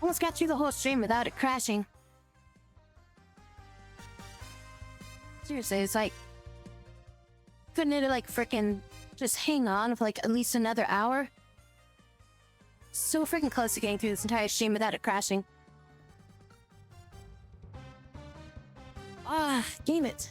Almost got through the whole stream without it crashing. Seriously, it's like... couldn't it like frickin' just hang on for like at least another hour? So freaking close to getting through this entire stream without it crashing. Ah, game it.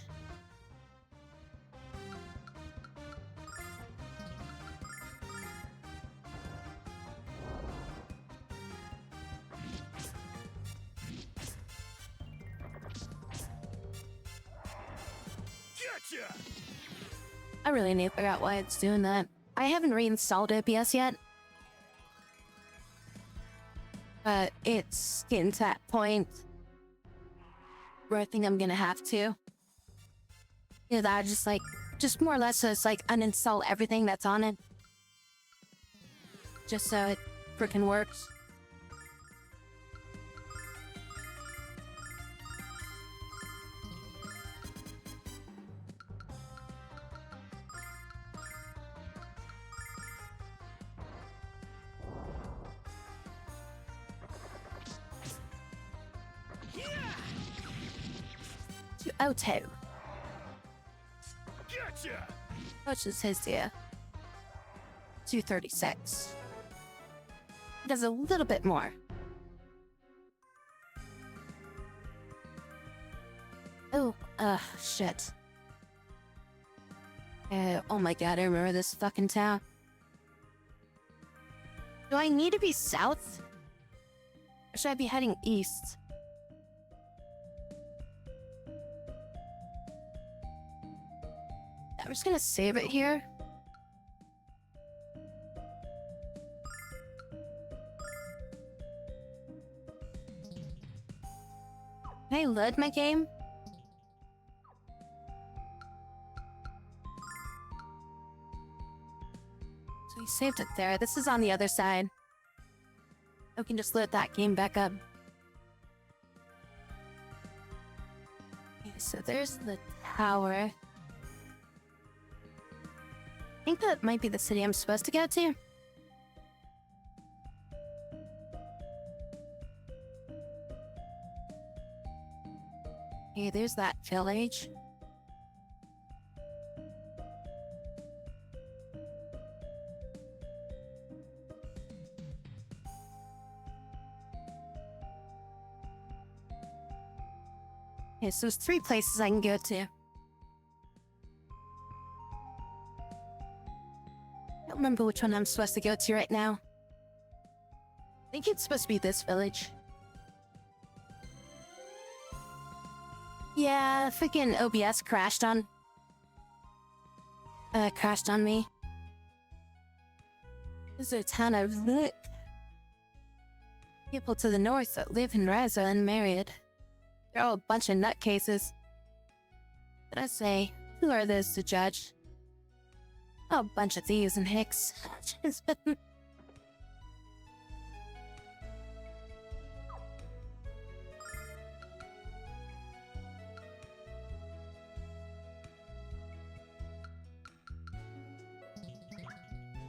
Gotcha! I really need to figure out why it's doing that. I haven't reinstalled OBS yet. But it's getting to that point where I think I'm gonna have to. Yeah, that just more or less just like uninstall everything that's on it. Just so it frickin' works. To Otto. Gotcha! Which is his dear. 236. Does a little bit more. Oh, shit. Oh my god, I remember this fucking town. Do I need to be south? Or should I be heading east? I'm just gonna save it here. Can I load my game? So we saved it there. This is on the other side. We can just load that game back up. Okay, so there's the tower. I think that might be the city I'm supposed to go to. Okay, there's that village. Okay, so there's 3 places I can go to. I don't remember which one I'm supposed to go to right now. I think it's supposed to be this village. Yeah, freaking OBS crashed on me. This is a town I've lived. People to the north that live in Raz are unmarried. They're all a bunch of nutcases. But I say, who are those to judge? Oh, a bunch of thieves and hicks.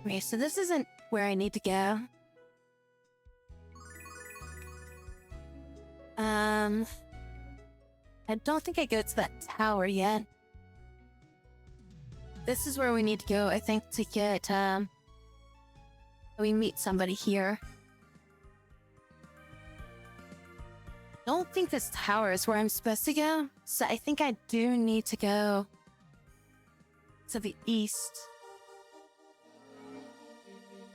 Okay, so this isn't where I need to go. I don't think I go to that tower yet. This is where we need to go, I think, to get, we meet somebody here. Don't think this tower is where I'm supposed to go, so I think I do need to go to the east.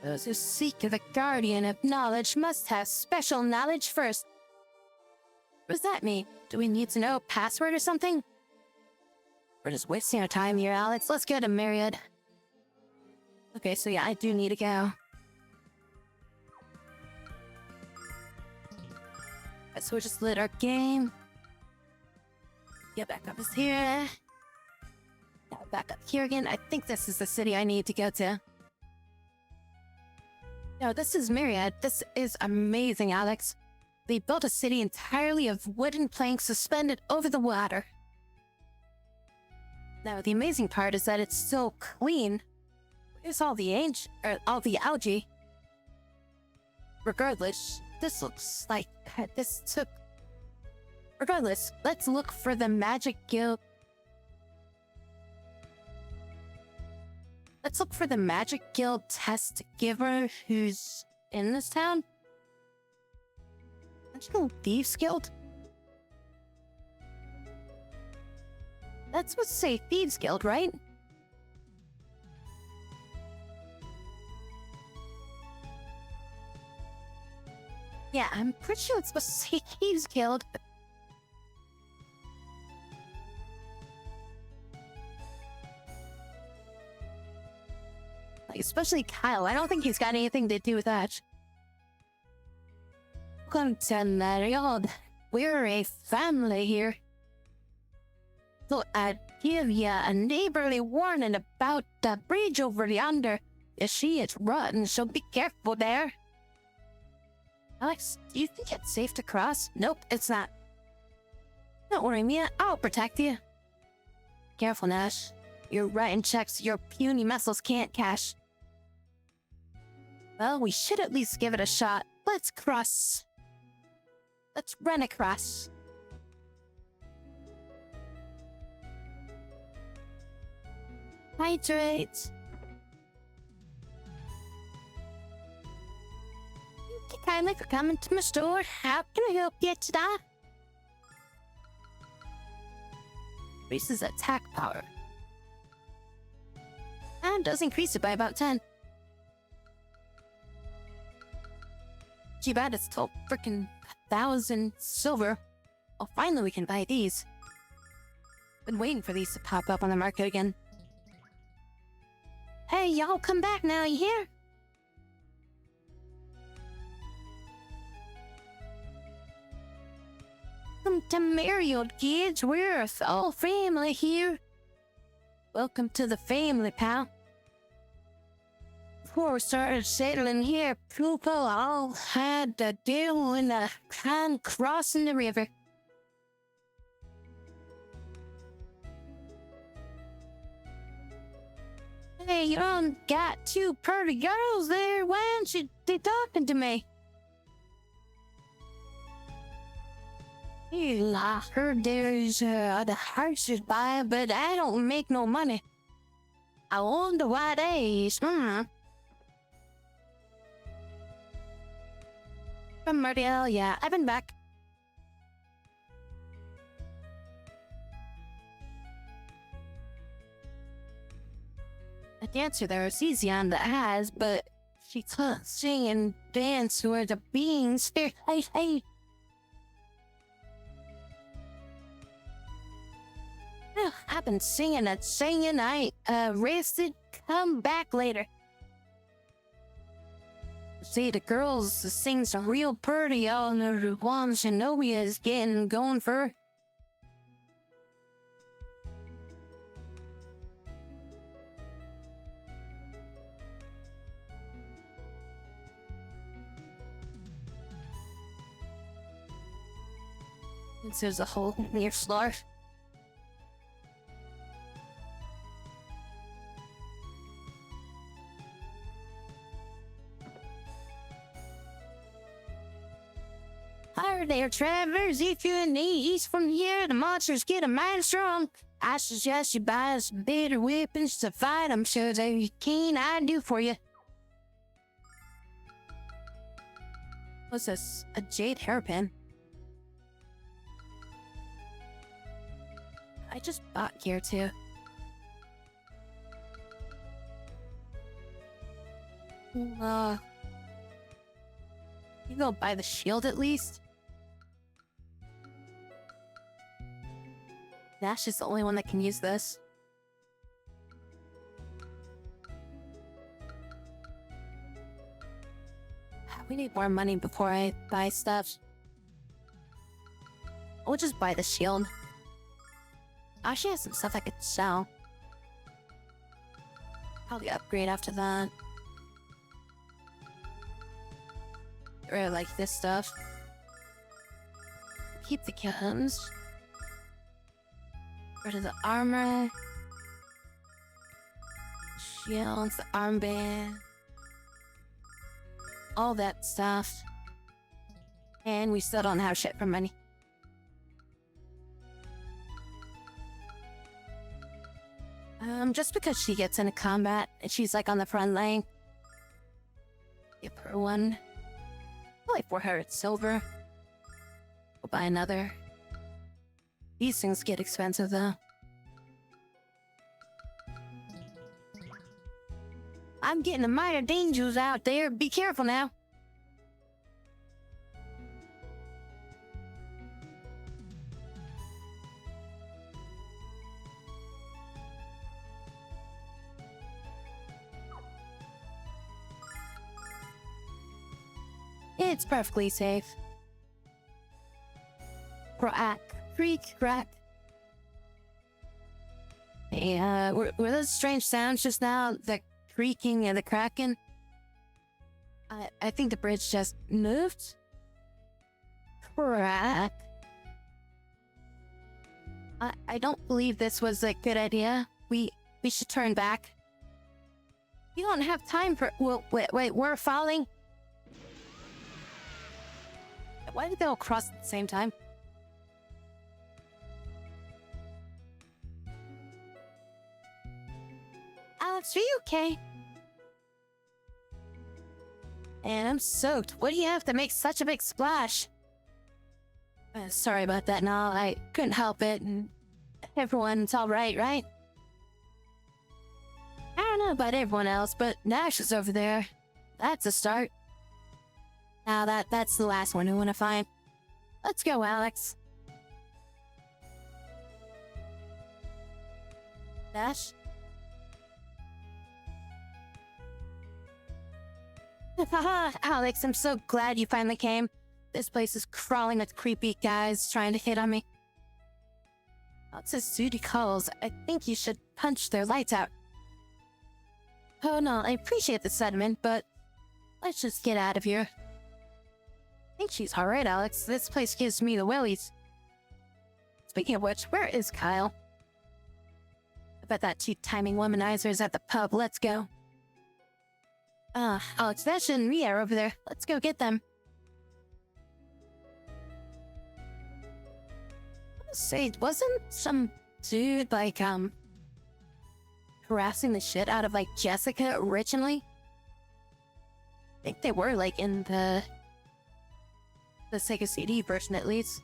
Those who seek the guardian of knowledge must have special knowledge first. What does that mean? Do we need to know a password or something? We're just wasting our time here, Alex. Let's go to Myriad. Okay, so yeah, I do need to go. Right, so we'll just lit our game. Get back up is here. Now back up here again. I think this is the city I need to go to. No, this is Myriad. This is amazing, Alex. They built a city entirely of wooden planks suspended over the water. Now, the amazing part is that it's still clean. Where's all the algae? Regardless, this looks like this took... Regardless, let's look for the Magic Guild. Let's look for the Magic Guild test giver who's in this town. Magical Thieves Guild? That's what say Thieves Guild, right? Yeah, I'm pretty sure it's supposed to say Thieves Guild. Like, especially Kyle. I don't think he's got anything to do with that. Welcome to Mariod. We're a family here. So I'd give ya a neighborly warning about the bridge over yonder. You see it's rotten, so be careful there. Alex, do you think it's safe to cross? Nope, it's not. Don't worry, Mia. I'll protect you. Careful, Nash. You're writing checks your puny muscles can't cash. Well, we should at least give it a shot. Let's cross. Let's run across. Hydrate. Thank you kindly for coming to my store. How can I help you today? Increases attack power. And does increase it by about 10. Too bad it's 12 frickin' 1,000 silver. Oh, finally we can buy these. Been waiting for these to pop up on the market again. Hey, y'all come back now, you hear? Welcome to Mariod, kids. We're all family here. Welcome to the family, pal. Before we started settling here, people all had to deal in a hand crossing the river. Hey, you done got two pretty girls there. Why aren't you talking to me? Well, I heard there's the horses by, but I don't make no money. I wonder why they is. From Myrtle, yeah, I've been back. The dancer there is easy on the eyes, but she can't sing and dance where the beings. Hey. Well, I've been singing and singing. I rested. Come back later. See, the girls sing some real pretty on the one Zenobia is getting going for. There's a hole near floor. Hi there, travelers. If you're in the east from here, the monsters get a mighty strong. I suggest you buy some better weapons to fight them, so they're keen I do for you. What's this? A jade hairpin? I just bought gear too. You go buy the shield at least? Nash is the only one that can use this. We need more money before I buy stuff. I'll just buy the shield. Oh, she has some stuff I could sell. Probably upgrade after that. Or like this stuff. Keep the guns. Rid of the armor. Shields, the armband. All that stuff. And we still don't have shit for money. Just because she gets into combat and she's like on the front line. Give her one. Like for her, it's silver. We'll buy another. These things get expensive though. I'm getting the minor dangers out there. Be careful now. It's perfectly safe. Crack. Creak, crack. Hey, were those strange sounds just now? The creaking and the cracking? I think the bridge just moved. Crack. I don't believe this was a good idea. We should turn back. You don't have time for... Well, wait, we're falling? Why did they all cross at the same time? Alex, are you okay? And I'm soaked. What do you have to make such a big splash? Sorry about that, Nal. I couldn't help it. And everyone's alright, right? I don't know about everyone else, but Nash is over there. That's a start. Now that's the last one we want to find. Let's go, Alex. Nash? Haha, Alex, I'm so glad you finally came. This place is crawling with creepy guys trying to hit on me. It says Sudi calls. I think you should punch their lights out. Oh no, I appreciate the sentiment, but let's just get out of here. I think she's alright, Alex. This place gives me the willies. Speaking of which, where is Kyle? I bet that cheap timing womanizer is at the pub. Let's go. Alex, Nash and Mia are over there. Let's go get them. Say, wasn't some dude, like, harassing the shit out of, like, Jessica originally? I think they were, like, in the Sega CD version, at least.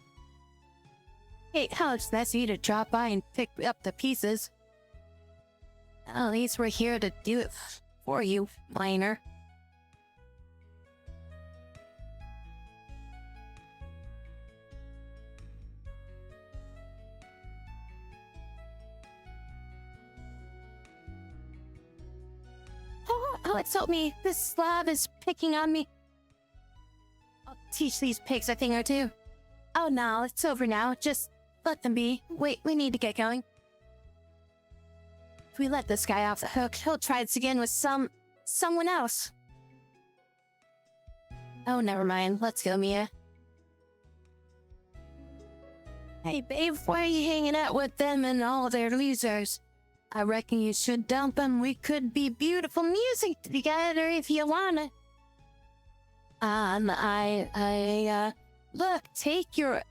Hey, Alex, nice of you to drop by and pick up the pieces. At least we're here to do it for you, minor. Oh, Alex, help me. This slab is picking on me. I'll teach these pigs a thing or two. Oh no, it's over now. Just let them be. Wait, we need to get going. If we let this guy off the hook, he'll try this again with someone else. Oh, never mind. Let's go, Mia. Hey, babe, why are you hanging out with them and all their losers? I reckon you should dump them. We could be beautiful music together if you wanna. Look, take your,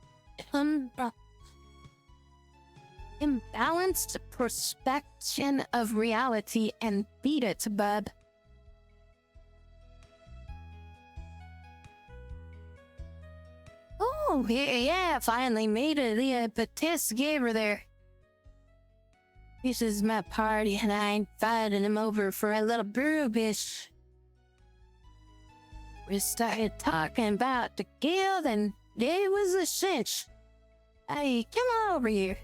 imbalanced perception of reality and beat it, bub. Oh, yeah, finally made it. The Batiste gave her there. This is my party and I ain't inviting him over for a little brew, bitch. We started talking about the guild and it was a cinch. Hey, come on over here.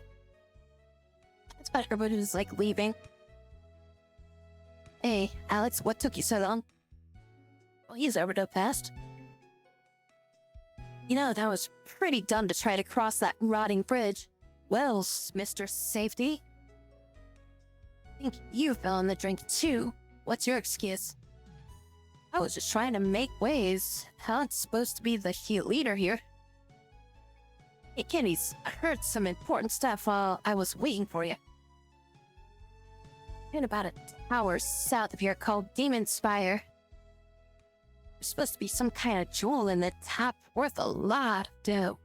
That's about everybody was like leaving. Hey, Alex, what took you so long? Well, he's over so fast. You know, that was pretty dumb to try to cross that rotting bridge. Well, Mr. Safety. I think you fell in the drink too. What's your excuse? I was just trying to make waves. Alan's supposed to be the leader here. Hey, kiddies, I heard some important stuff while I was waiting for you. In about a tower south of here called Demon Spire. There's supposed to be some kind of jewel in the top worth a lot of dough.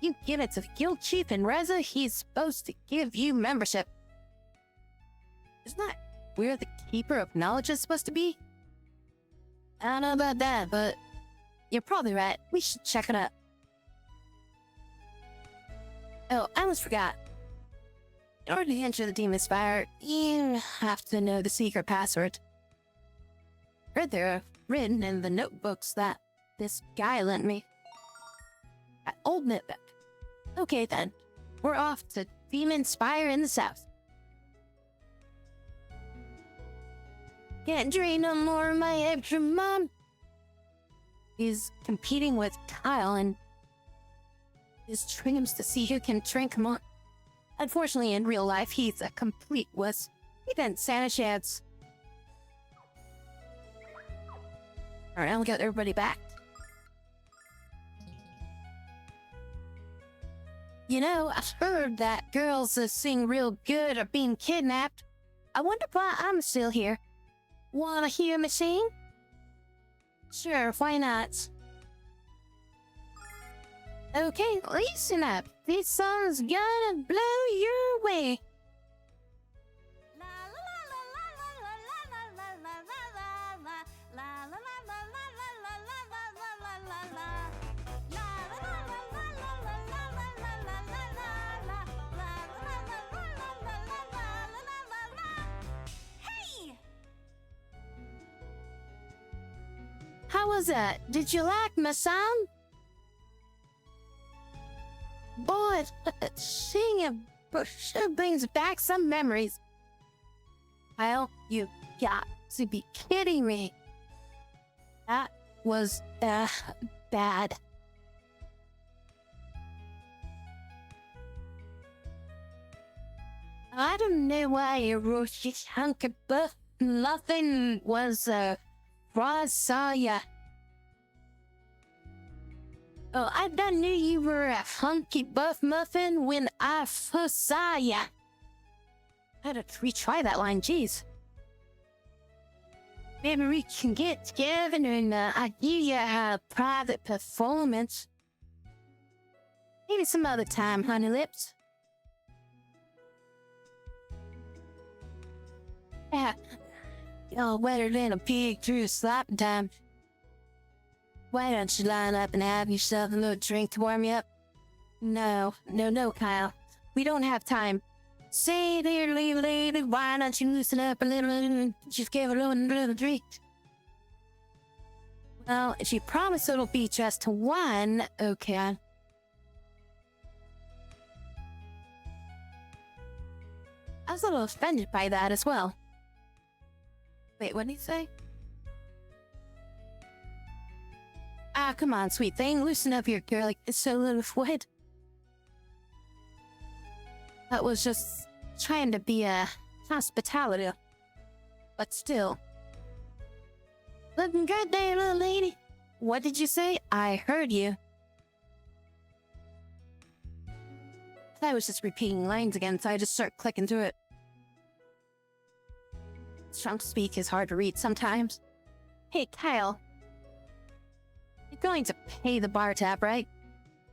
You give it to the guild chief in Reza, he's supposed to give you membership. Isn't that where the keeper of knowledge is supposed to be? I don't know about that, but you're probably right. We should check it out. Oh, I almost forgot. In order to enter the Demon Spire, you have to know the secret password. Read there, written in the notebooks that this guy lent me. That old notebook. Okay then, we're off to Demon Spire in the south. Can't drain no more of my extra mom. He's competing with Kyle and his dreams to see who can drink more. Unfortunately, in real life, he's a complete wuss. He didn't stand a chance. Alright, I'll get everybody back. You know, I've heard that girls that sing real good are being kidnapped. I wonder why I'm still here. Wanna hear me sing? Sure, why not? Okay, listen up. This song's gonna blow your way. How was that? Did you like my song? Boy, singing sure brings back some memories. Kyle, you got to be kidding me. That was bad. I don't know why you wrote this hunk of buff. Nothing was raw saw ya. Oh, I done knew you were a hunky buff muffin when I first saw ya. I had to retry that line, jeez. Maybe we can get together and I give you a private performance. Maybe some other time, honey lips. Yeah, you're wetter than a pig through slop time. Why don't you line up and have yourself a little drink to warm you up? No, Kyle. We don't have time. Say there, lady, why don't you loosen up a little and just give a little drink? Well, if you promise it'll be just one, okay. I was a little offended by that as well. Wait, what did he say? Ah, come on, sweet thing. Loosen up here, girl. Like, it's so little what? That was just trying to be a hospitality. But still. Looking good there, little lady. What did you say? I heard you. I was just repeating lines again, so I just start clicking through it. Strong speak is hard to read sometimes. Hey, Kyle. You're going to pay the bar tab, right?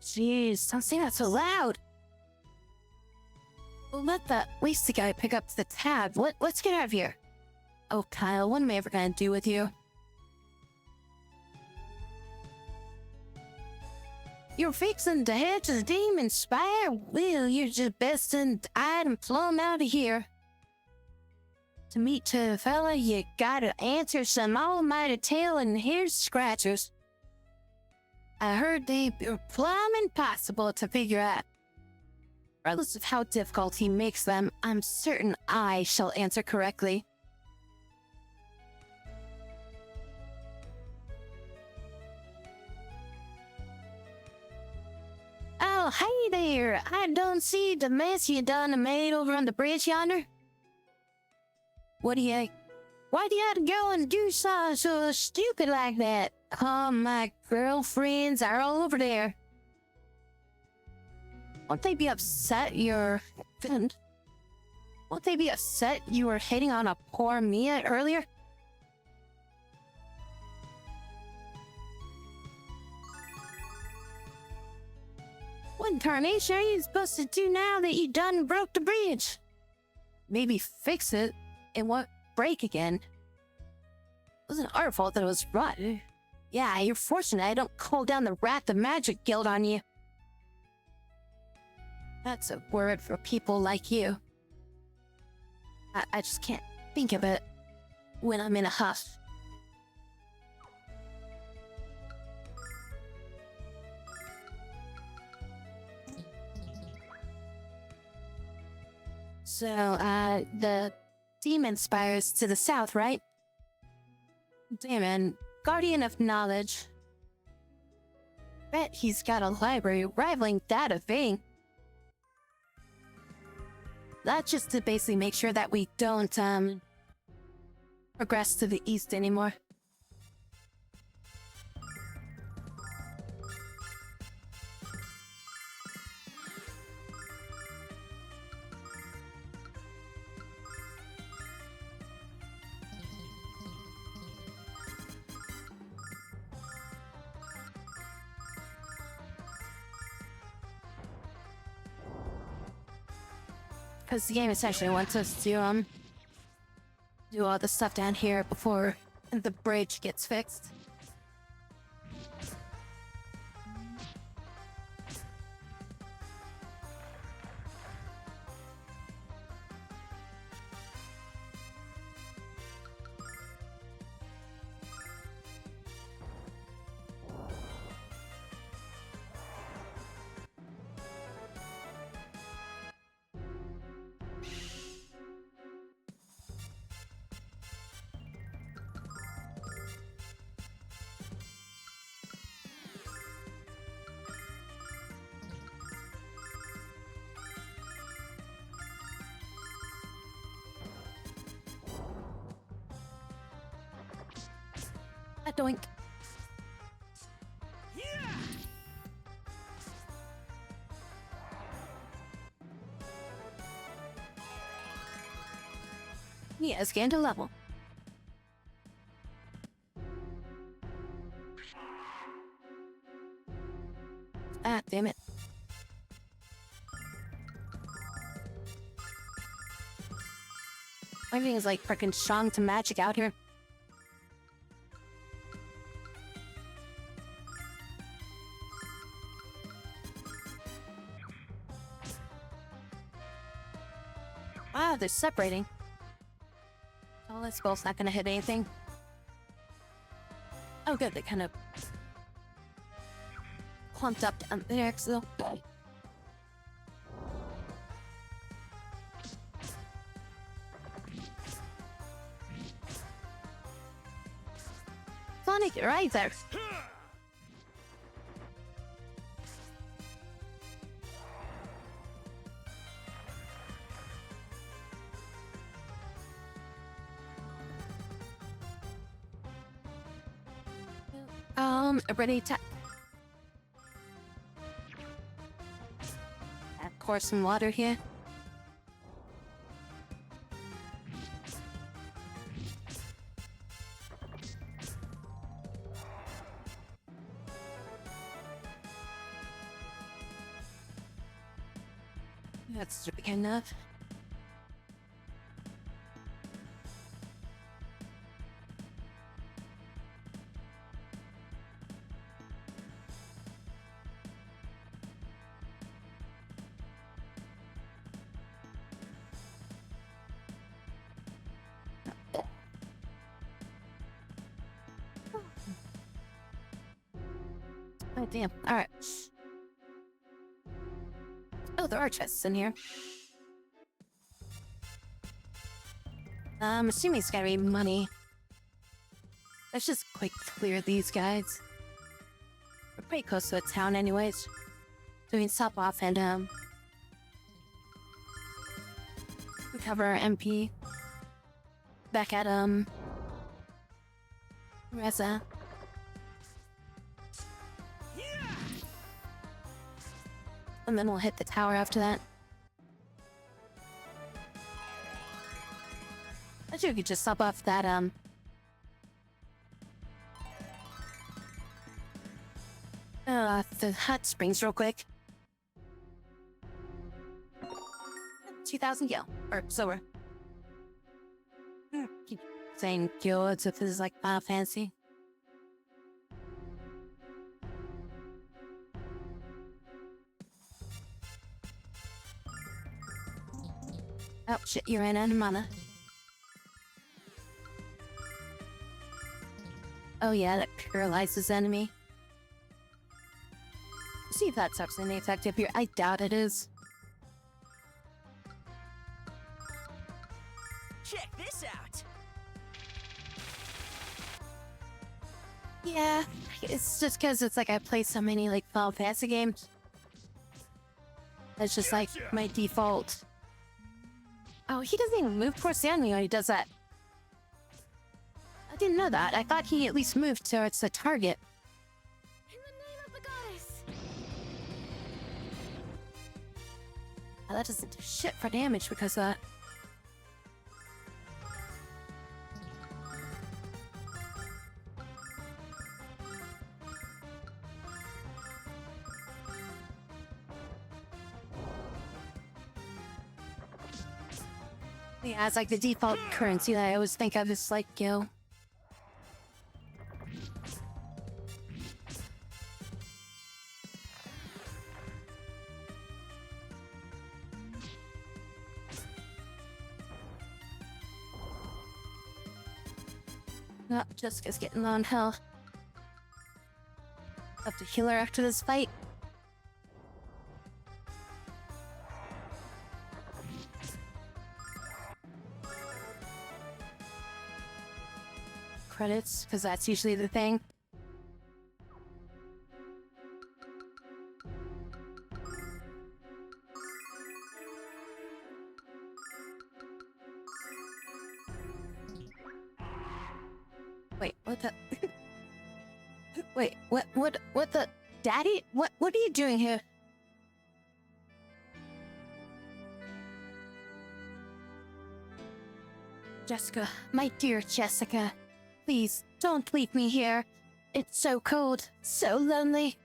Jeez, don't say that so loud. We'll let that wasted guy pick up the tab. Let's get out of here. Oh, Kyle, what am I ever gonna do with you? You're fixing to head to the Demon Spire? Well, you're just besting item plumb out of here. To meet the fella, you gotta answer some almighty tale and hair scratchers. I heard they are plumb impossible to figure out. Regardless of how difficult he makes them, I'm certain I shall answer correctly. Oh, hey there! I don't see the mess you done made over on the bridge yonder. Why do you have to go and do something so stupid like that? Oh, my girlfriends are all over there. Won't they be upset you're... Won't they be upset you were hitting on a poor Mia earlier? What in tarnation are you supposed to do now that you done broke the bridge? Maybe fix it. It won't break again. It wasn't our fault that it was rotten. Yeah, you're fortunate I don't call down the Wrath of Magic Guild on you. That's a word for people like you. I just can't think of it when I'm in a huff. So, the demon spires to the south, right? Damon, guardian of knowledge. Bet he's got a library rivaling that of Ving. That's just to basically make sure that we don't, progress to the east anymore. Because the game essentially wants us to, do all the stuff down here before the bridge gets fixed. Doink. Yeah, scan to level. Ah, damn it. Everything is like freaking strong to magic out here. Ah, they're separating. Oh, this ball's not gonna hit anything. Oh, good, they kind of clumped up down there, so. Sonic, you're right there. Ready to... Pour some water here. That's big enough. Oh, damn. Alright. Oh, there are chests in here. I'm assuming it's gotta be money. Let's just quick clear these guys. We're pretty close to a town anyways. So we can stop off and, recover our MP. Back at, Reza. And then we'll hit the tower after that. I think we could just stop off that, the hot springs real quick. 2,000 gil. Or silver. Keep saying gil as if this is like Final Fantasy. Oh shit, you ran out of mana. Oh yeah, that paralyzes enemy. See if that's actually effective here. I doubt it is. Check this out. Yeah, it's just because it's like I play so many like Final Fantasy games. It's just like my default. Oh, he doesn't even move towards the enemy when he does that. I didn't know that. I thought he at least moved towards the target. In the name of the goddess. Oh, that doesn't do shit for damage because of that. Yeah, it's like the default currency that I always think of is like gil. Oh, Jessica's getting low on health. Have to heal her after this fight. Credits, because that's usually the thing. Wait, what the? Wait, what the? Daddy? What are you doing here? Jessica, my dear Jessica. Please, don't leave me here. It's so cold, so lonely.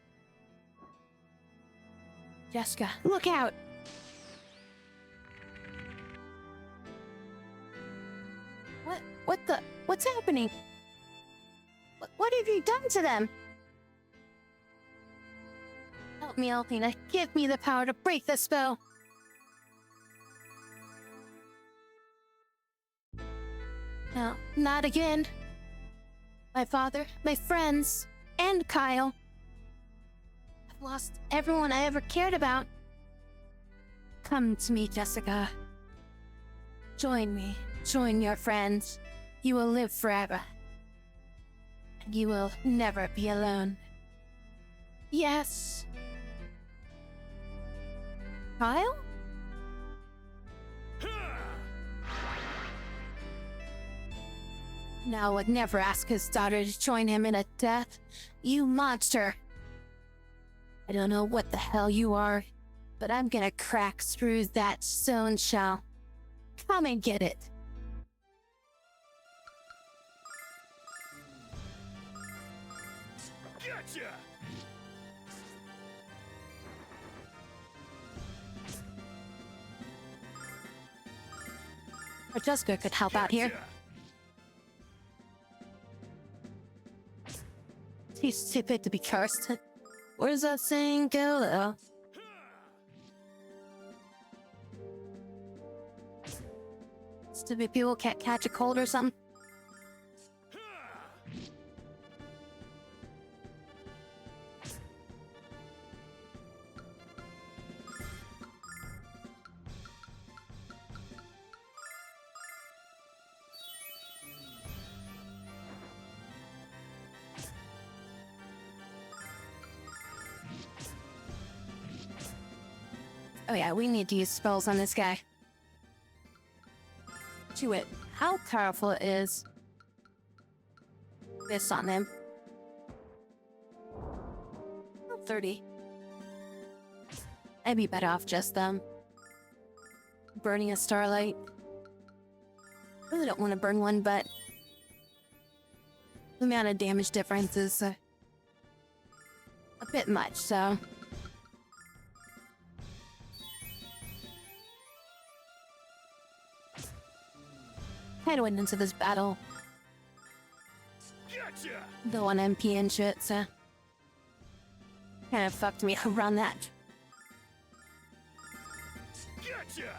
Jessica, look out! What's happening? What have you done to them? Help me, Alpina. Give me the power to break the spell. No, not again. My father, my friends, and Kyle. I've lost everyone I ever cared about. Come to me, Jessica. Join me. Join your friends. You will live forever. And you will never be alone. Yes. Kyle? Now would never ask his daughter to join him in a death. You monster. I don't know what the hell you are, but I'm gonna crack through that stone shell. Come and get it. Gotcha! Or Jessica could help out here. He's stupid to be cursed. Where does that saying go, though? Stupid people can't catch a cold or something? Oh yeah, we need to use spells on this guy. To it, how powerful it is. This on him. 30. I'd be better off just burning a starlight. Really don't want to burn one, but the amount of damage difference is a bit much, so. kind of went into this battle Gotcha! low on MP and shit, so kind of fucked me around that. Gotcha!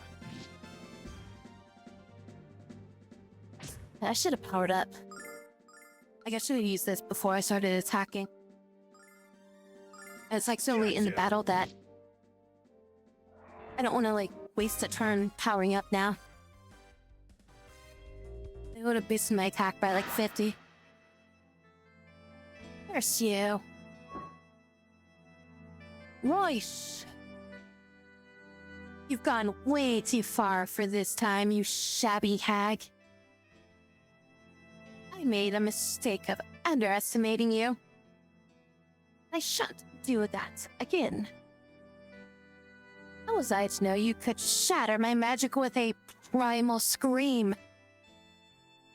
I should have powered up. I guess I should have used this before I started attacking. It's like so late in the battle that I don't want to like waste a turn powering up now. It would have boosted my attack by like 50. There's you. Right. You've gone way too far for this time, you shabby hag. I made a mistake of underestimating you. I shan't do that again. How was I to know you could shatter my magic with a primal scream?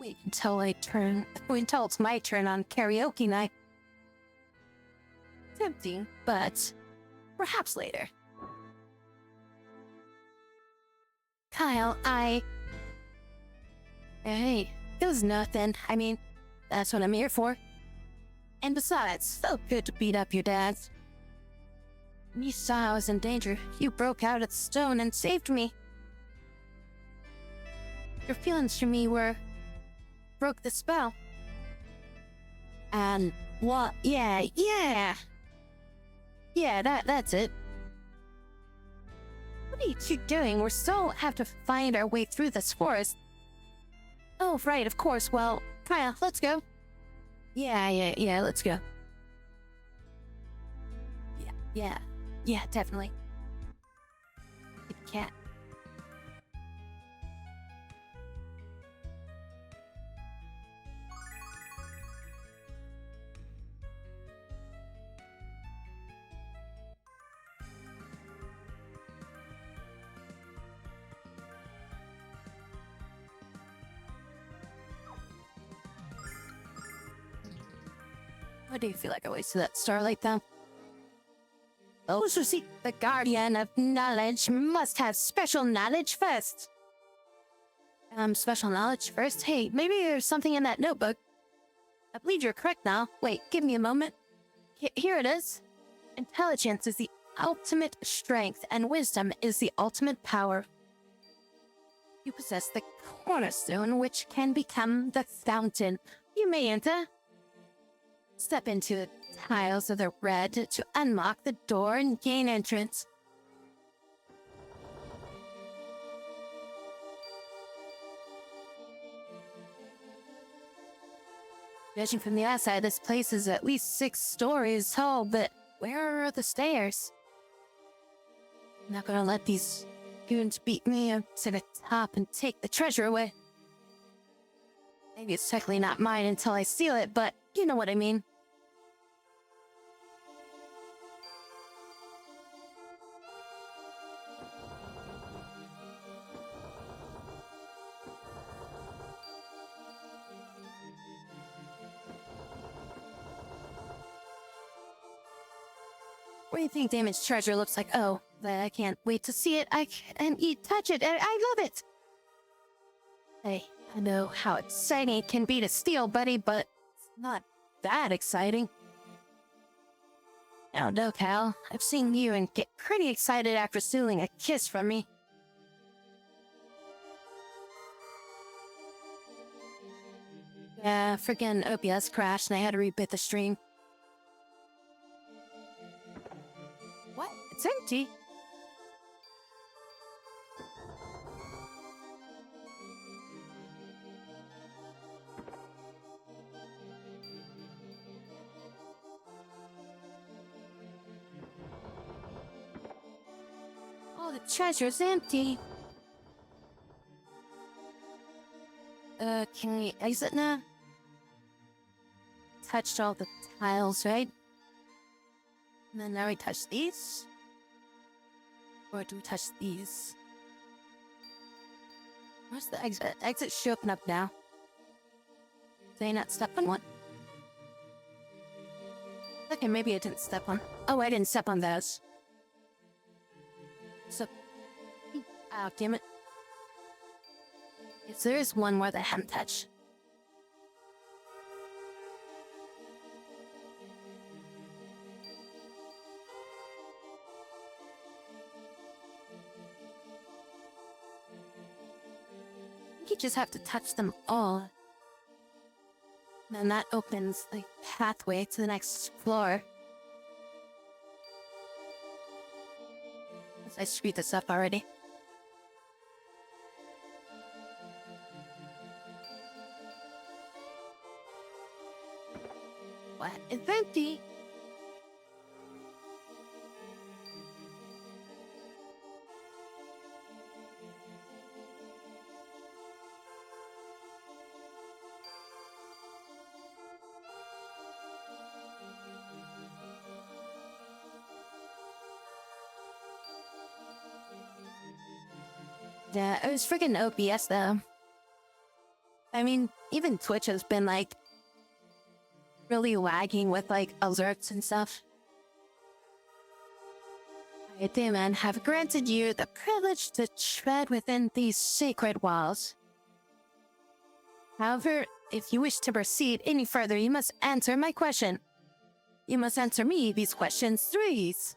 Wait until it's my turn on karaoke night. Tempting, but perhaps later. Kyle, Hey, it was nothing. I mean, that's what I'm here for. And besides, felt good to beat up your dad. When you saw I was in danger, you broke out at the stone and saved me. Your feelings for me broke the spell. And what? Yeah, that's it. What are you two doing? We still have to find our way through this forest. Oh, right, of course. Well, Kyle, let's go. Yeah, let's go. Yeah, definitely. Get the cat. Why do you feel like I wasted that starlight though? Those who seek the guardian of knowledge must have special knowledge first. Special knowledge first? Hey, maybe there's something in that notebook. I believe you're correct now. Wait, give me a moment. Here it is. Intelligence is the ultimate strength, and wisdom is the ultimate power. You possess the cornerstone, which can become the fountain. You may enter. Step into the tiles of the red to unlock the door and gain entrance. Judging from the outside, this place is at least 6 stories tall, but where are the stairs? I'm not gonna let these goons beat me up to the top and take the treasure away. Maybe it's technically not mine until I steal it, but you know what I mean. What do you think damaged treasure looks like? Oh, but I can't wait to see it. Touch it. I love it. Hey, I know how exciting it can be to steal, buddy, but it's not that exciting. Now, no, Cal. I've seen you and get pretty excited after stealing a kiss from me. Yeah, friggin' OBS crashed and I had to rebit the stream. What? It's empty? Oh, the treasure's empty. Can we exit now? Touched all the tiles, right? And then now we touch these? Or do we touch these? Where's the exit? Exit should open up now. Did I not step on one? Okay, maybe I didn't step on. Oh, I didn't step on those. So... Oh, damn it. Yes, there is one more that I haven't touched. You just have to touch them all. Then that opens the pathway to the next floor. I screwed this up already. What? It's empty. Yeah, it was freaking OPS though. I mean, even Twitch has been like really lagging with like alerts and stuff. I, Demon, have granted you the privilege to tread within these sacred walls. However, if you wish to proceed any further, you must answer my question. You must answer me these questions, please.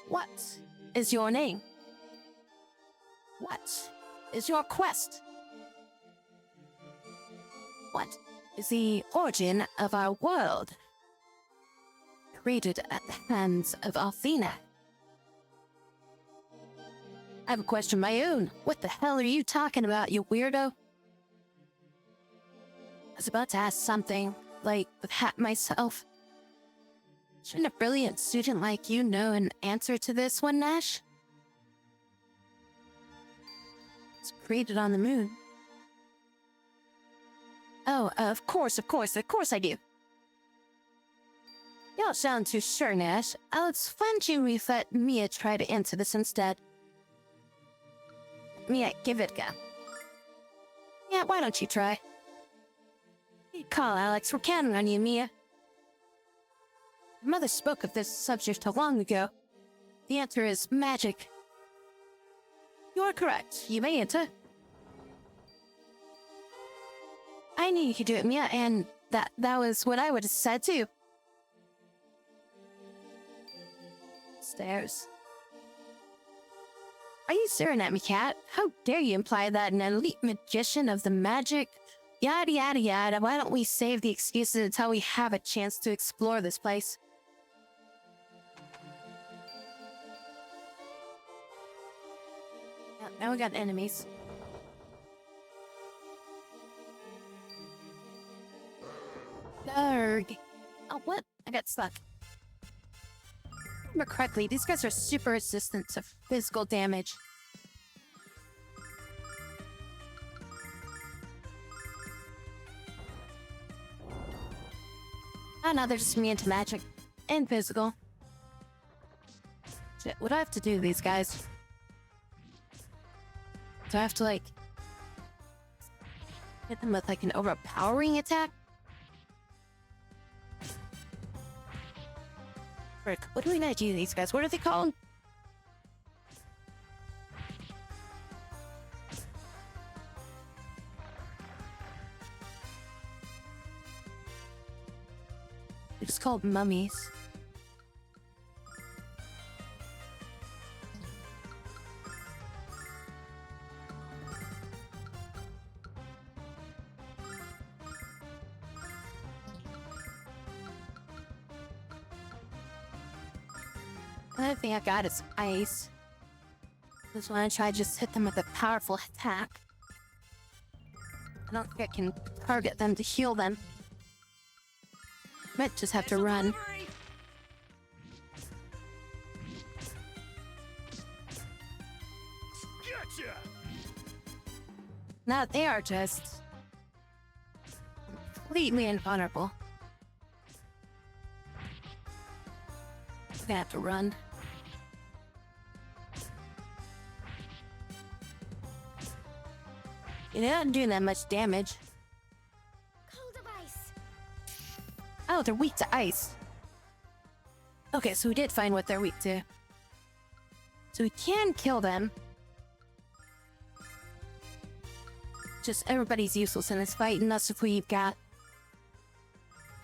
What is your name? What is your quest? What is the origin of our world? Created at the hands of Athena. I have a question of my own. What the hell are you talking about, you weirdo? I was about to ask something like that myself. Shouldn't a brilliant student like you know an answer to this one, Nash? It's created on the moon. Oh, of course I do. You don't sound too sure, Nash. Alex, why don't you let Mia try to answer this instead? Mia, give it a go. Yeah, why don't you try? Good call, Alex. We're counting on you, Mia. My mother spoke of this subject long ago. The answer is magic. You're correct. You may enter. I knew you could do it, Mia, and that was what I would have said too. Stairs. Are you staring at me, Cat? How dare you imply that an elite magician of the magic? Yada yada yada. Why don't we save the excuses until we have a chance to explore this place? Now we got enemies. Arg. Oh, what? I got stuck. If I remember correctly, these guys are super resistant to physical damage. Oh no, they're just immune to magic and physical. Shit, what do I have to do to these guys? Do I have to, like, hit them with, like, an overpowering attack? Frick, what do we need to do to these guys? What are they called? They're just called mummies. Another thing I got is ice. Just want to try to just hit them with a powerful attack. I don't think I can target them to heal them. Might just have to run. Gotcha! Now they are just completely invulnerable. I'm gonna have to run. You're not doing that much damage. Cold of ice. Oh, they're weak to ice. Okay, so we did find what they're weak to. So we can kill them. Just everybody's useless in this fight, and that's what we've got.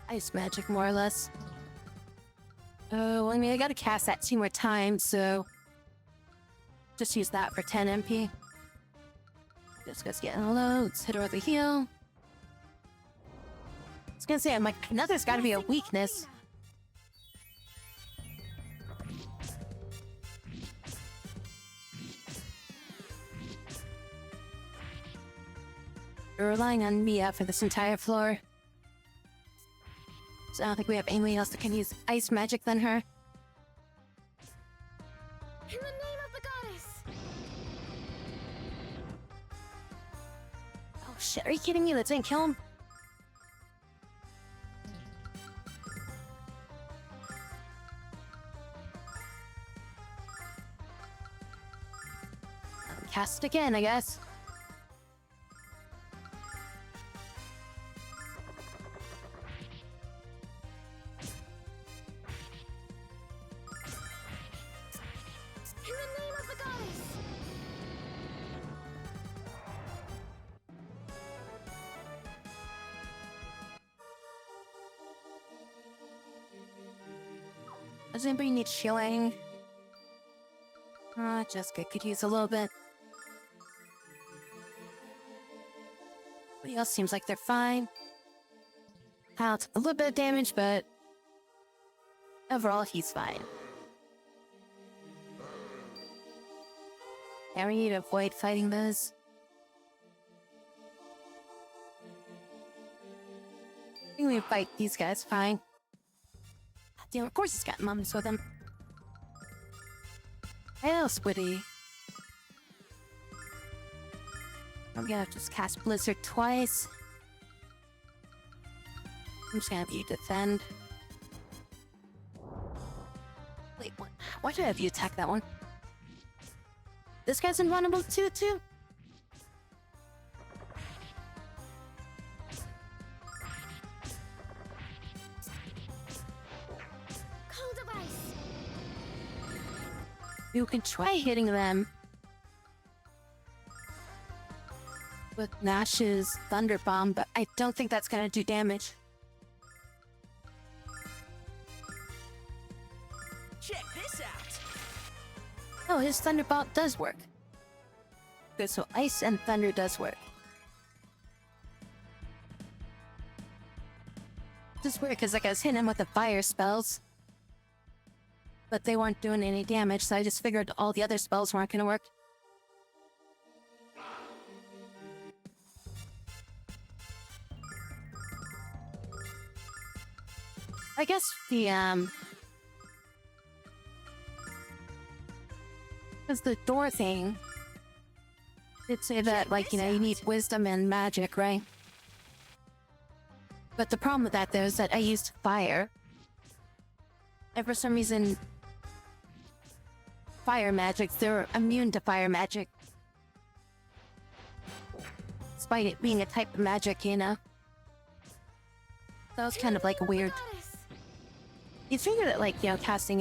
Ice magic, more or less. Oh, well, I mean, I gotta cast that 2 more times, so... just use that for 10 MP. Just goes getting low. Let's hit her with a heal. I was gonna say, I'm like, I know there's gotta be a weakness. You're relying on Mia for this entire floor. So I don't think we have anybody else that can use ice magic than her. In the name of the goddess! Oh shit, are you kidding me? That didn't kill him? Cast it again, I guess. In the name of the goddess! Does anybody need shilling? Jessica could use a little bit. Everybody else seems like they're fine. Kyle took a little bit of damage, but overall he's fine. Yeah, we need to avoid fighting those. I think we fight these guys fine. Damn, of course he's got mums with him. Hello, Squiddy. I'm gonna just cast Blizzard twice. I'm just gonna have you defend. Wait, what? Why did I have you attack that one? This guy's invulnerable too? Cold of ice! You can try hitting them with Nash's Thunder Bomb, but I don't think that's gonna do damage. Check this out. Oh, his Thunder Bomb does work. Good, so Ice and Thunder does work. This is weird because like I was hitting him with the fire spells, but they weren't doing any damage, so I just figured all the other spells weren't gonna work. I guess because the door thing did say that, like, you know, you need wisdom and magic, right? But the problem with that, though, is that I used fire. And for some reason, fire magic, they're immune to fire magic. Despite it being a type of magic, you know? That was kind of like weird. You'd figure that, like, you know, casting,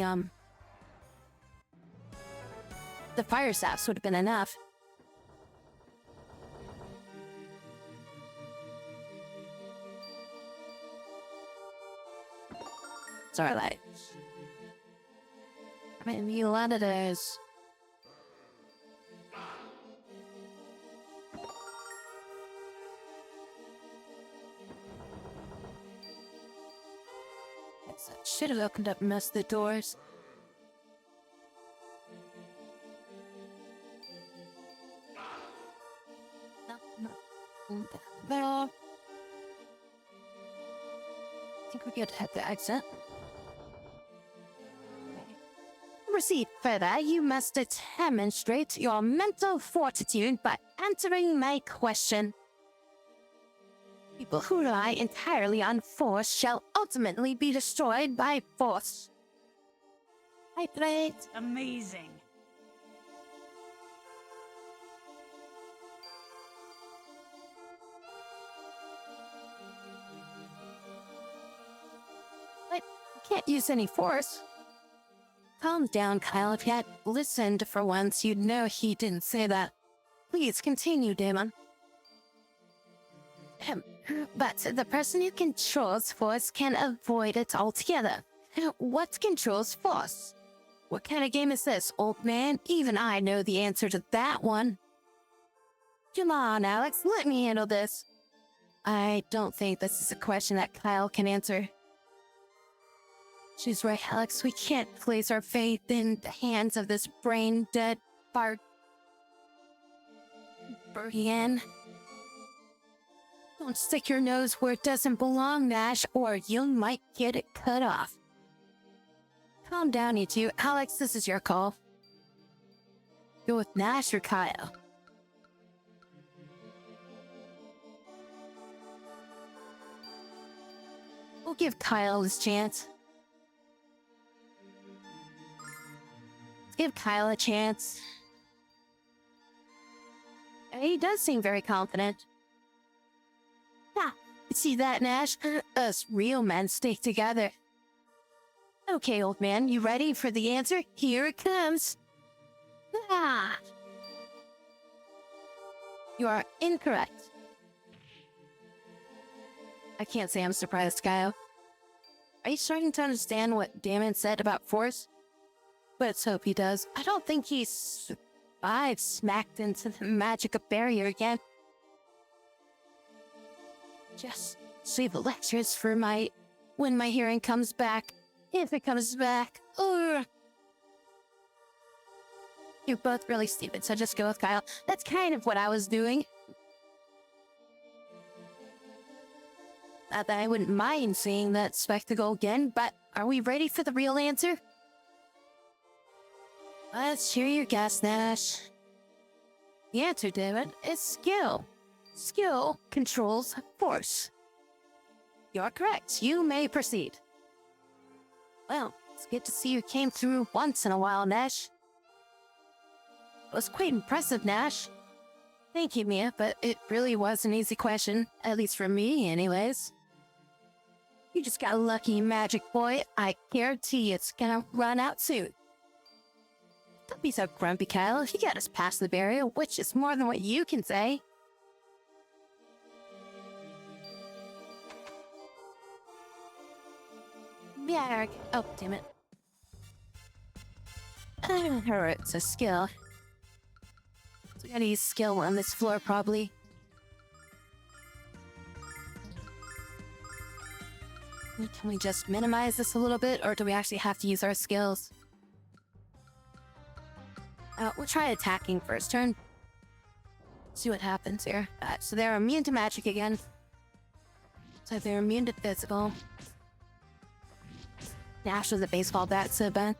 the fire staffs would have been enough. Sorry, like, I mean, a lot of those. Should have opened up most of the doors. There. I think we're good to hit the exit. Proceed further, you must demonstrate your mental fortitude by answering my question. People who rely entirely on force shall ultimately be destroyed by force. I played. Amazing. But I can't use any force. Calm down, Kyle. If you had listened for once, you'd know he didn't say that. Please continue, Damon. Ahem. But the person who controls force can avoid it altogether. What controls force? What kind of game is this, old man? Even I know the answer to that one. Come on, Alex, let me handle this. I don't think this is a question that Kyle can answer. She's right, Alex. We can't place our faith in the hands of this brain-dead Brienne. Don't stick your nose where it doesn't belong, Nash, or you might get it cut off. Calm down, you two. Alex, this is your call. Go with Nash or Kyle. We'll give Kyle his chance. Let's give Kyle a chance. He does seem very confident. Ah, see that, Nash? Us real men stick together. Okay, old man, you ready for the answer? Here it comes. Ah! You are incorrect. I can't say I'm surprised, Kyle. Are you starting to understand what Damon said about force? Let's hope he does. I don't think he survived smacked into the magic barrier again. Just save the lectures for when my hearing comes back. If it comes back. Ugh. You're both really stupid, so just go with Kyle. That's kind of what I was doing. Not that I wouldn't mind seeing that spectacle again, but are we ready for the real answer? Let's hear your guess, Nash. The answer, David, is skill. Skill controls force. You're correct. You may proceed. Well, it's good to see you came through once in a while, Nash. It was quite impressive, Nash. Thank you, Mia, but it really was an easy question. At least for me, anyways. You just got lucky, magic boy. I guarantee it's gonna run out soon. Don't be so grumpy, Kyle. You got us past the barrier, which is more than what you can say. Yeah. Oh, damn it. It's a skill. So we gotta use skill on this floor, probably. Can we just minimize this a little bit, or do we actually have to use our skills? We'll try attacking first turn. See what happens here. So they're immune to magic again. So they're immune to physical. Nash with a baseball bat, so bad.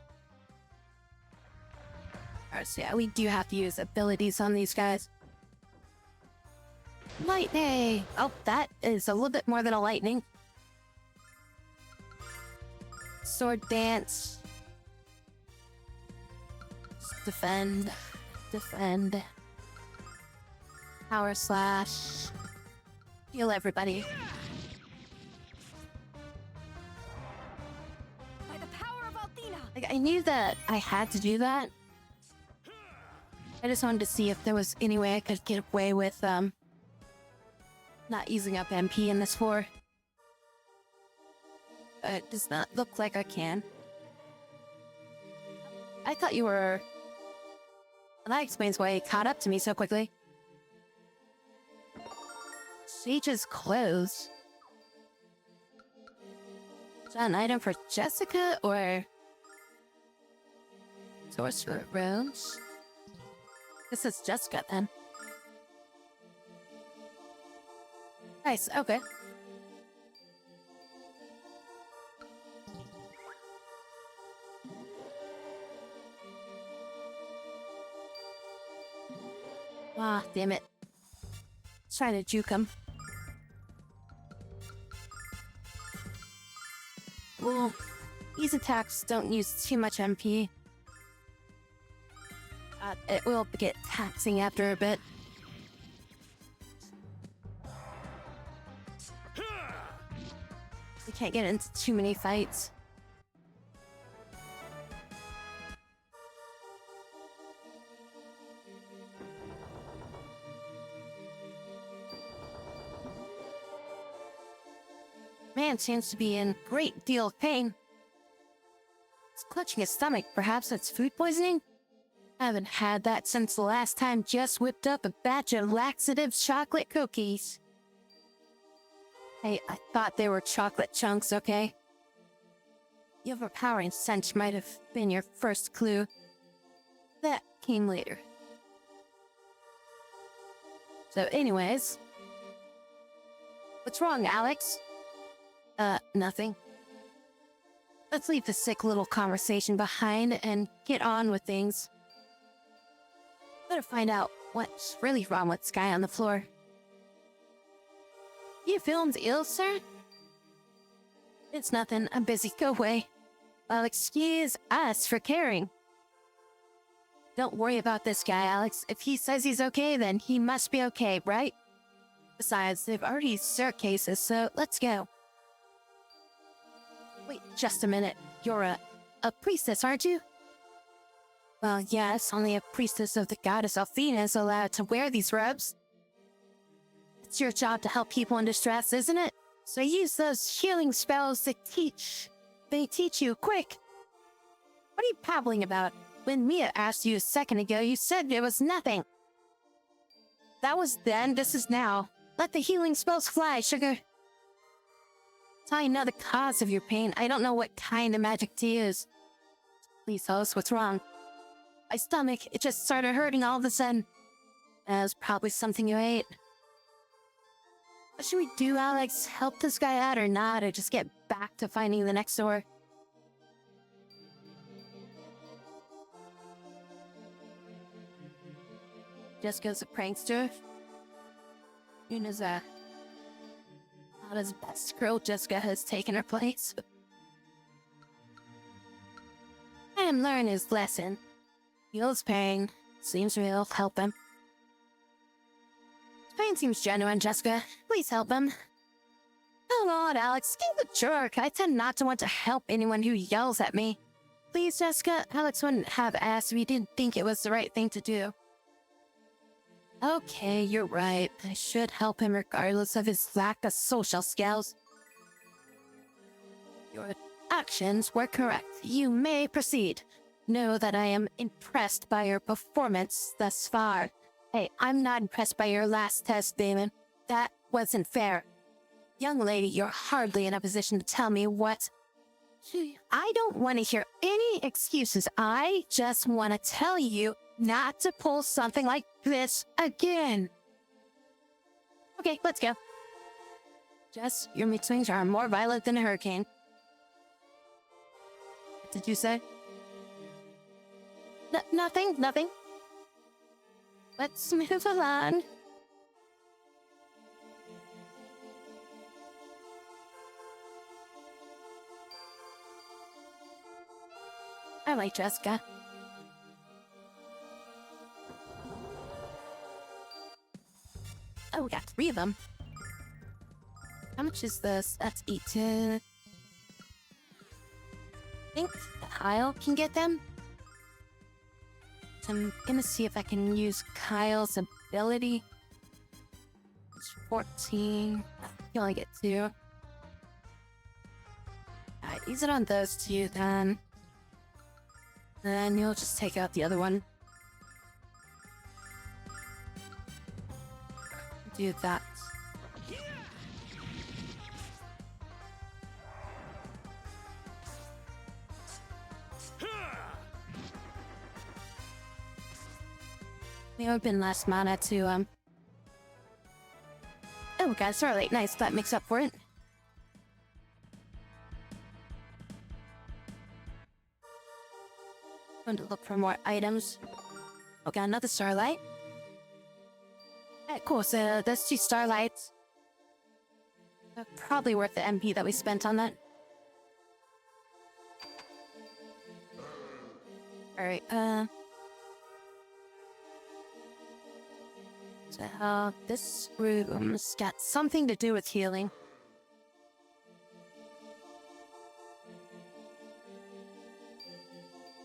Alright, so yeah, we do have to use abilities on these guys. Lightning! Oh, that is a little bit more than a lightning. Sword dance. Defend. Defend. Power slash. Heal everybody. By the power of Althena! Like, I knew that I had to do that. I just wanted to see if there was any way I could get away with, not using up MP in this floor. It does not look like I can. I thought you were... And that explains why he caught up to me so quickly. Sage's clothes. Is that an item for Jessica, or... Sorcerer Rose? This is Jessica, then. Nice, okay. Ah, damn it. Trying to juke him. Well, these attacks don't use too much MP. It will get taxing after a bit. We can't get into too many fights. man seems to be in great deal of pain. He's clutching his stomach. Perhaps it's food poisoning? I haven't had that since the last time Jess whipped up a batch of laxative chocolate cookies. Hey, I thought they were chocolate chunks, okay? The overpowering stench might have been your first clue. That came later. So anyways... What's wrong, Alex? Nothing. Let's leave the sick little conversation behind and get on with things. Better find out what's really wrong with this guy on the floor. You feeling ill, sir? It's nothing. I'm busy. Go away. Well, excuse us for caring. Don't worry about this guy, Alex. If he says he's okay, then he must be okay, right? Besides, they've already searched cases, so let's go. Wait, just a minute. You're a priestess, aren't you? Well, yes, only a priestess of the goddess Athena is allowed to wear these robes. It's your job to help people in distress, isn't it? So use those healing spells they teach you, quick! What are you babbling about? When Mia asked you a second ago, you said it was nothing. That was then, this is now. Let the healing spells fly, sugar. I know the cause of your pain. I don't know what kind of magic to use. Please tell us what's wrong. My stomach, it just started hurting all of a sudden. That was probably something you ate. What should we do, Alex? Help this guy out or not, or just get back to finding the next door? Jessica's a prankster. Yuna's not his best girl. Jessica has taken her place. Let him learn his lesson. Feels pain. Seems real. Help him. His pain seems genuine, Jessica. Please help him. Come on, Alex. Give a jerk. I tend not to want to help anyone who yells at me. Please, Jessica. Alex wouldn't have asked if he didn't think it was the right thing to do. Okay, you're right. I should help him regardless of his lack of social skills. Your actions were correct. You may proceed. Know that I am impressed by your performance thus far. Hey, I'm not impressed by your last test, Damon. That wasn't fair. Young lady, you're hardly in a position to tell me what... I don't want to hear any excuses. I just want to tell you not to pull something like this again. Okay, let's go. Jess, your mood swings are more violent than a hurricane. What did you say? Nothing. Let's move along. I like Jessica. Oh, we got 3 of them. How much is this? That's 18. I think Kyle can get them. So I'm gonna see if I can use Kyle's ability. It's 14. You only get 2. Alright, use it on those 2 then. Then you'll just take out the other one. Do that. We open last mana to oh, we got Starlight. Nice, that makes up for it. Going to look for more items. Oh, got another Starlight. Cool, so there's 2 Starlights. Probably worth the MP that we spent on that. Alright, so, this room's got something to do with healing.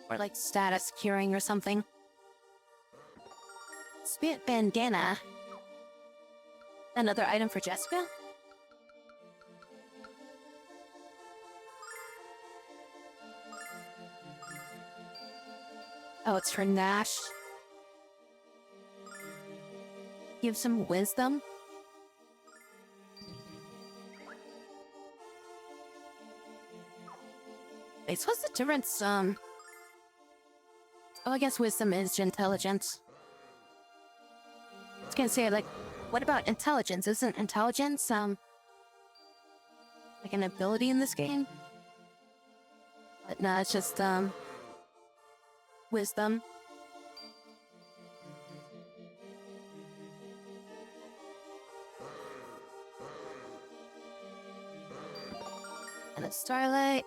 Or like status curing or something. Spirit bandana. Another item for Jessica? Oh, it's for Nash. Give some wisdom. Wait, so what's the difference? Oh, I guess wisdom is intelligence. I was gonna say, like, what about intelligence? Isn't intelligence, like an ability in this game? But no, it's just, wisdom. And a starlight.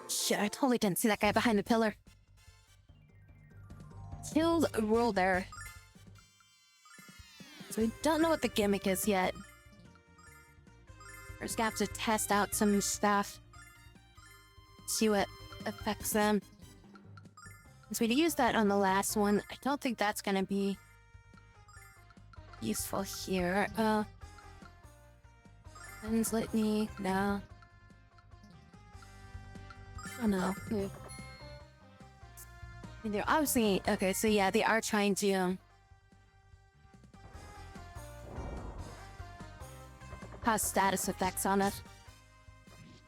Shit, I totally didn't see that guy behind the pillar. Killed a roll there. So we don't know what the gimmick is yet. We're just gonna have to test out some stuff. See what affects them. So we used that on the last one. I don't think that's gonna be useful here. Lens litany, no. Oh no. I mean, they're obviously okay, so yeah, they are trying to cause status effects on us.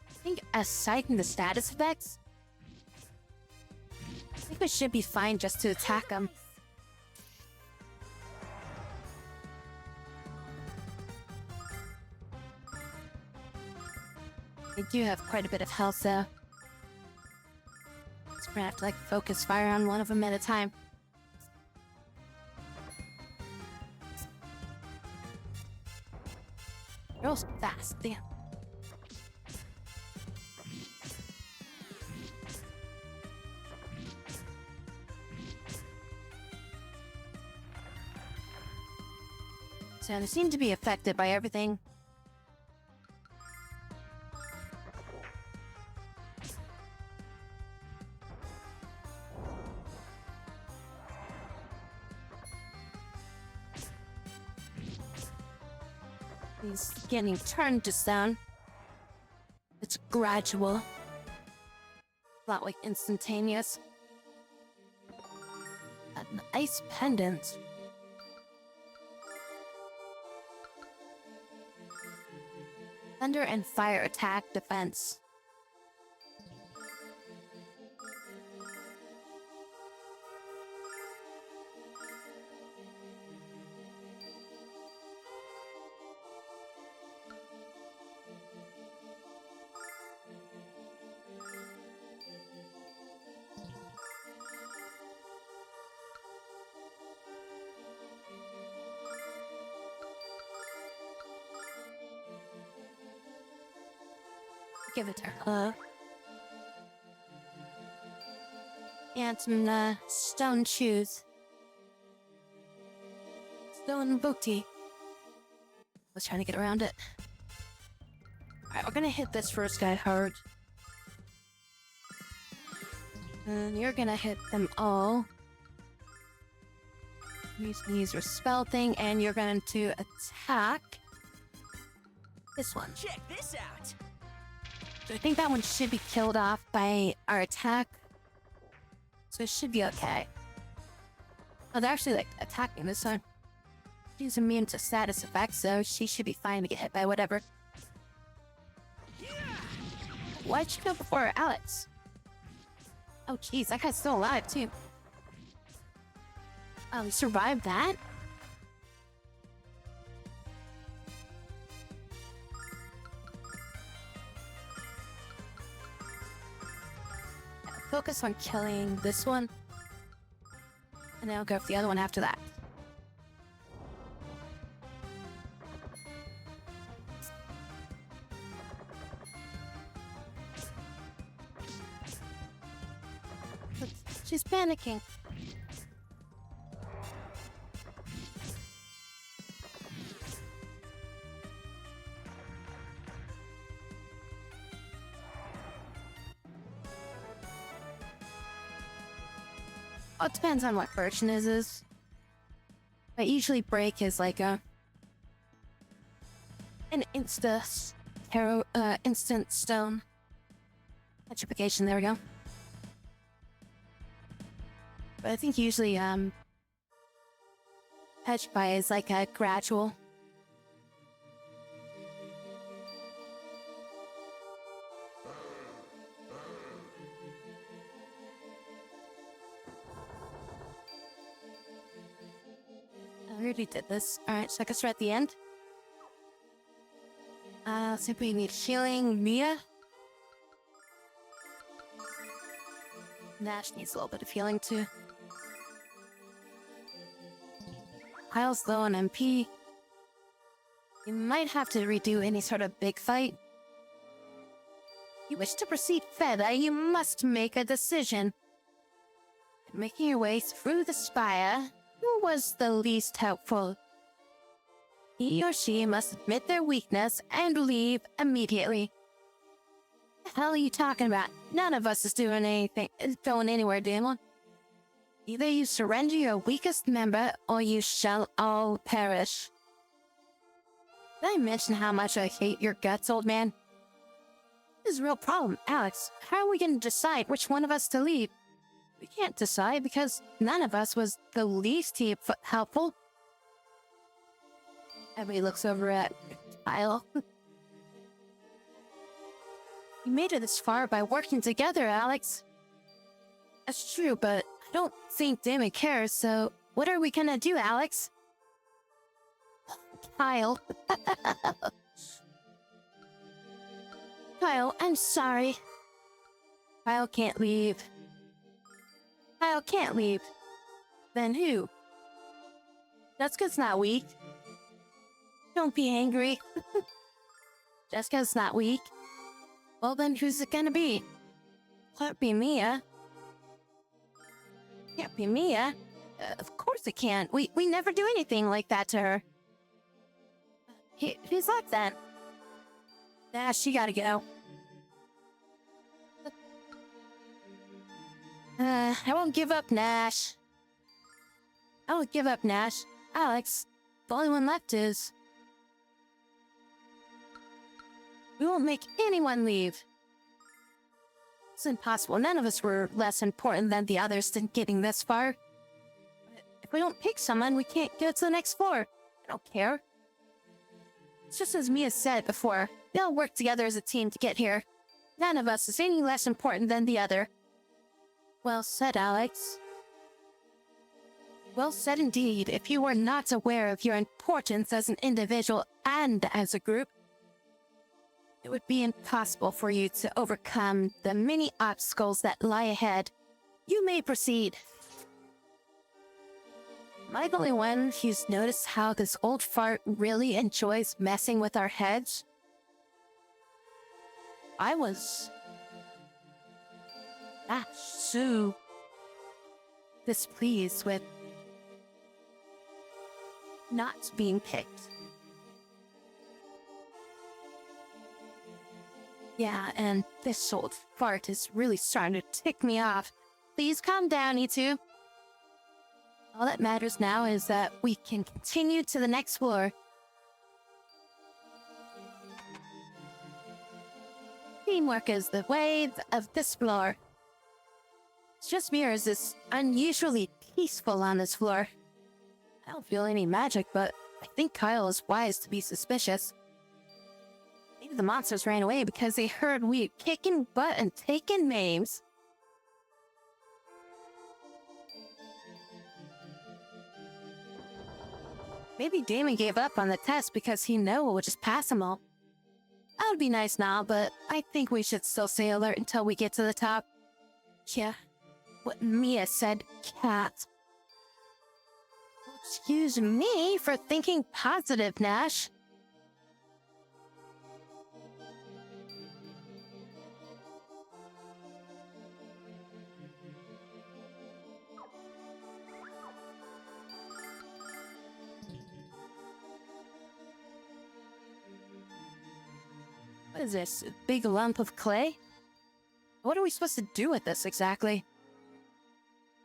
I think aside from the status effects, I think we should be fine just to attack them. They do have quite a bit of health though. So we're gonna have to like focus fire on one of them at a time. They're also fast, damn. So they seem to be affected by everything. He's getting turned to stone. It's gradual. Not like instantaneous. An ice pendant. Thunder and fire attack defense. Give it to her. And some stone shoes. Stone booty. Was trying to get around it. Alright, we're gonna hit this first guy hard. And you're gonna hit them all. Use your spell thing, and you're going to attack this one. Check this out. So I think that one should be killed off by our attack. So it should be okay. Oh, they're actually like attacking this one. She's immune to status effects, so she should be fine to get hit by whatever. Why'd she go before Alex? Oh jeez, that guy's still alive too. Oh, he survived that? Focus on killing this one. And then I'll go for the other one after that. She's panicking. Oh, it depends on what version it is. But usually break is like an instant stone. Petrification, there we go. But I think usually, petrify is like a gradual. I already did this. Alright, so I guess we're at the end. Simply need healing. Mia? Nash needs a little bit of healing too. Kyle's low on MP. You might have to redo any sort of big fight. You wish to proceed further, you must make a decision. Making your way through the spire, who was the least helpful? He or she must admit their weakness and leave immediately. The hell are you talking about? None of us is doing anything, is going anywhere, Damon. Either you surrender your weakest member, or you shall all perish. Did I mention how much I hate your guts, old man? This is a real problem, Alex. How are we going to decide which one of us to leave? We can't decide because none of us was the least helpful. Everybody looks over at Kyle. You made it this far by working together, Alex. That's true, but I don't think Damon cares, so what are we gonna do, Alex? Kyle. Kyle, I'm sorry. Kyle can't leave. Kyle can't leave. Then who? Jessica's not weak. Don't be angry. Jessica's not weak. Well then, who's it gonna be? Can't be Mia. Can't be Mia. Of course it can't. We never do anything like that to her. Who's left then? Nah, she gotta go. I won't give up, Nash. I won't give up, Nash. Alex, the only one left is... We won't make anyone leave. It's impossible. None of us were less important than the others in getting this far. If we don't pick someone, we can't go to the next floor. I don't care. It's just as Mia said before. They all work together as a team to get here. None of us is any less important than the other. Well said, Alex. Well said indeed. If you were not aware of your importance as an individual and as a group, it would be impossible for you to overcome the many obstacles that lie ahead. You may proceed. Am I the only one who's noticed how this old fart really enjoys messing with our heads? I was... so displeased with not being picked. Yeah, and this old fart is really starting to tick me off. Please calm down, you two. All that matters now is that we can continue to the next floor. Teamwork is the way of this floor. It's just mirrors is unusually peaceful on this floor. I don't feel any magic, but I think Kyle is wise to be suspicious. Maybe the monsters ran away because they heard we kicking butt and taking names. Maybe Damon gave up on the test because he knew it would just pass them all. That would be nice now, but I think we should still stay alert until we get to the top. Yeah, what Mia said, cat. Excuse me for thinking positive, Nash. What is this, a big lump of clay? What are we supposed to do with this exactly?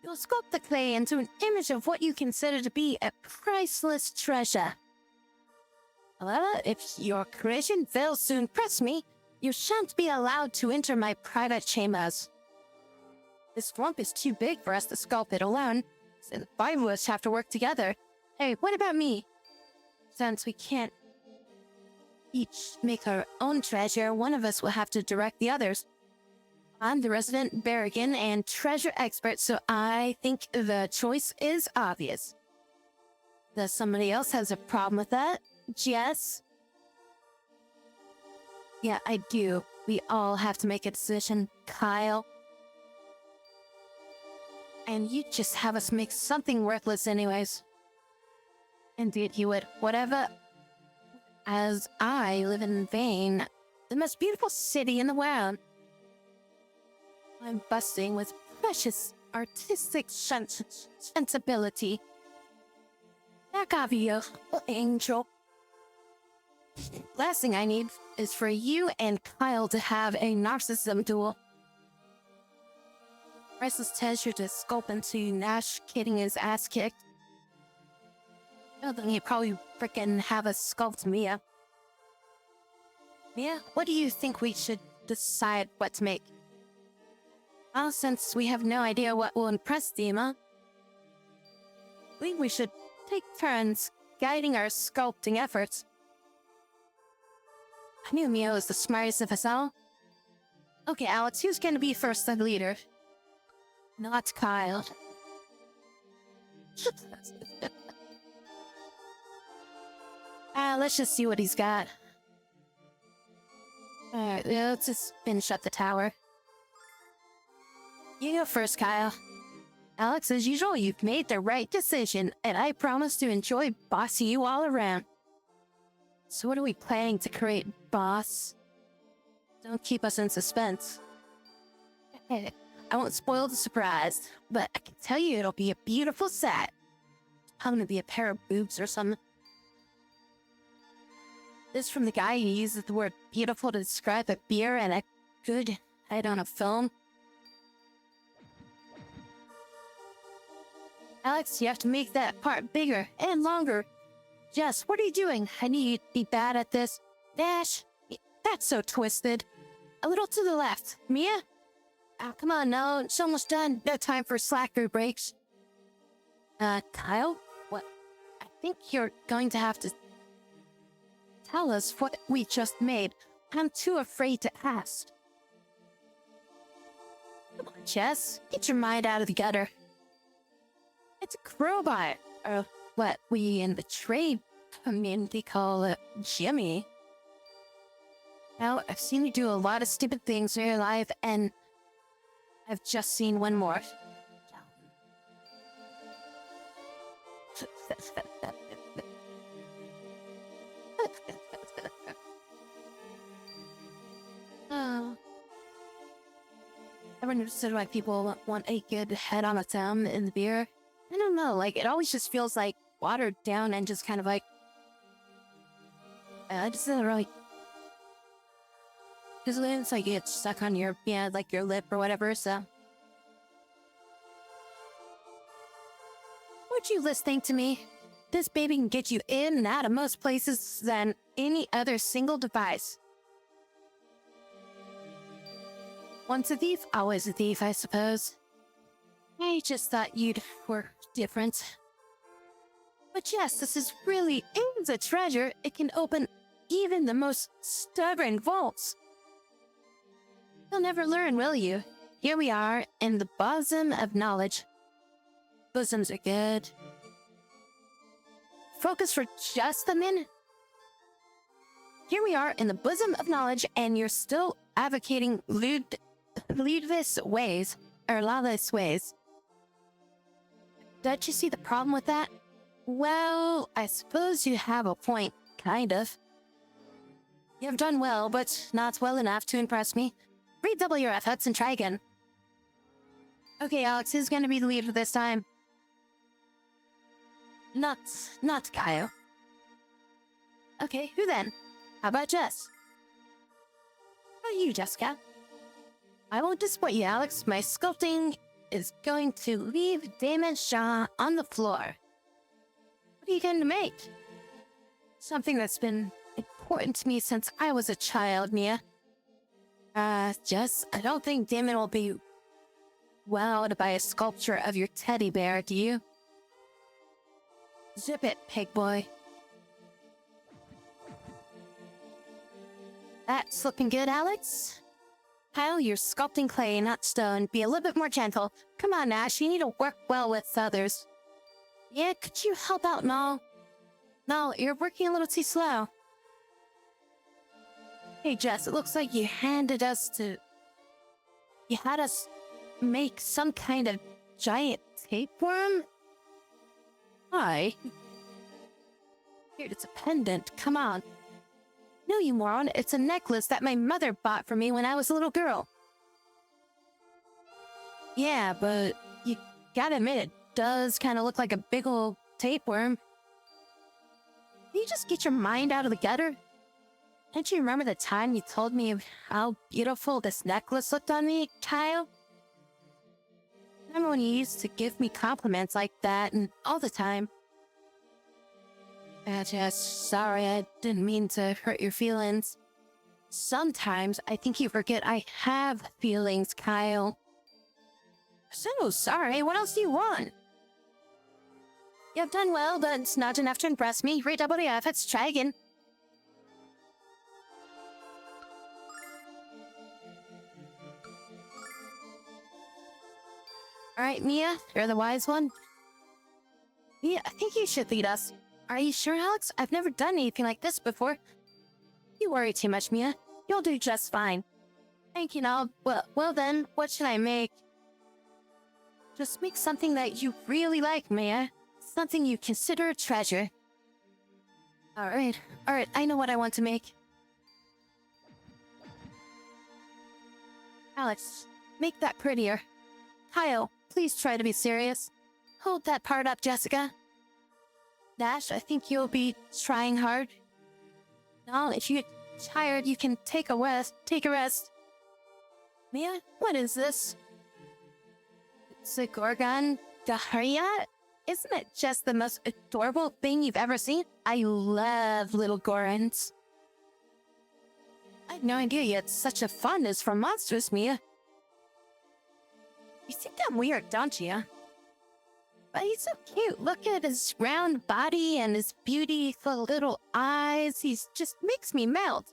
You'll sculpt the clay into an image of what you consider to be a priceless treasure. However, if your creation fails to impress me, You shan't be allowed to enter my private chambers. This swamp is too big for us to sculpt it alone, so the five of us have to work together. Hey, what about me? Since we can't each make our own treasure, one of us will have to direct the others. I'm the resident Berrigan and treasure expert, so I think the choice is obvious. Does somebody else has a problem with that? Jess? Yeah, I do. We all have to make a decision, Kyle. And you just have us make something worthless anyways. Indeed, you would. Whatever. As I live in Vane, the most beautiful city in the world. I'm busting with precious artistic sensibility. Back off, you angel. Last thing I need is for you and Kyle to have a narcissism duel. Priceless treasure to sculpt into Nash getting his ass kicked. Well, then he'd probably frickin' have us sculpt Mia. Mia, what do you think we should decide what to make? Well, since we have no idea what will impress Dima, I think we should take turns guiding our sculpting efforts. I knew Mia was the smartest of us all. Okay, Alex, who's gonna be first the leader? Not Kyle. Let's just see what he's got. Alright, let's just finish up the tower. You go first, Kyle. Alex, as usual, you've made the right decision, and I promise to enjoy bossing you all around. So what are we planning to create, boss? Don't keep us in suspense. I won't spoil the surprise, but I can tell you it'll be a beautiful sight. I'm gonna be a pair of boobs or something. This from the guy who uses the word beautiful to describe a beer and a good head on a film. Alex, you have to make that part bigger and longer. Jess, what are you doing? I need you to be bad at this. Dash, that's so twisted. A little to the left. Mia? Oh, come on now, it's almost done. No time for slacker breaks. Kyle? What? I think you're going to have to tell us what we just made. I'm too afraid to ask. Come on, Jess. Get your mind out of the gutter. It's a crowbar, or what we in the trade community call it Jimmy. Now, I've seen you do a lot of stupid things in your life, and I've just seen one more. Oh. Ever noticed why people want a good head on a thumb in the beer? I don't know, like, it always just feels like watered down and just kind of like... it just doesn't really... Because it's like it's stuck on your, yeah, like your lip or whatever, so... Weren't you listening to me? This baby can get you in and out of most places than any other single device. Once a thief, always a thief, I suppose. I just thought you'd were different. But yes, this is really is a treasure. It can open even the most stubborn vaults. You'll never learn, will you? Here we are, in the bosom of knowledge. Bosoms are good. Focus for just a minute. Here we are in the bosom of knowledge, and you're still advocating lawless ways. Don't you see the problem with that? Well, I suppose you have a point, kind of. You have done well, but not well enough to impress me. Redouble your efforts and try again. Okay, Alex, who's gonna be the leader this time? Not Kyle. Okay, who then? How about Jess? How about you, Jessica? I won't disappoint you, Alex. My sculpting is going to leave Damon Shaw on the floor. What are you going to make? Something that's been important to me since I was a child, Mia. Jess, I don't think Damon will be wowed by a sculpture of your teddy bear, do you? Zip it, pig boy. That's looking good, Alex. Kyle, you're sculpting clay, not stone. Be a little bit more gentle. Come on, Ash, you need to work well with others. Yeah, could you help out, Noel? No, you're working a little too slow. Hey, Jess, it looks like you had us make some kind of giant tapeworm? Why? Here, it's a pendant. Come on. No, you moron. It's a necklace that my mother bought for me when I was a little girl. Yeah, but you gotta admit, it does kind of look like a big ol' tapeworm. Can you just get your mind out of the gutter? Don't you remember the time you told me how beautiful this necklace looked on me, child? Remember when you used to give me compliments like that and all the time? Jess, sorry, I didn't mean to hurt your feelings. Sometimes I think you forget I have feelings, Kyle. So sorry, what else do you want? You've done well, but it's not enough to impress me. Redouble the efforts, try again. Alright, Mia, you're the wise one. Mia, I think you should lead us. Are you sure, Alex? I've never done anything like this before. You worry too much, Mia. You'll do just fine. Thank you, Noel. Well then, what should I make? Just make something that you really like, Mia. Something you consider a treasure. Alright, I know what I want to make. Alex, make that prettier. Kyle, please try to be serious. Hold that part up, Jessica. Dash, I think you'll be trying hard. No, if you're tired, you can take a rest. Mia, what is this? It's a Gorgon Daharia? Isn't it just the most adorable thing you've ever seen? I love little Gorons. I had no idea you had such a fondness for monsters, Mia. You think I'm weird, don't you? But he's so cute. Look at his round body and his beautiful little eyes. He just makes me melt.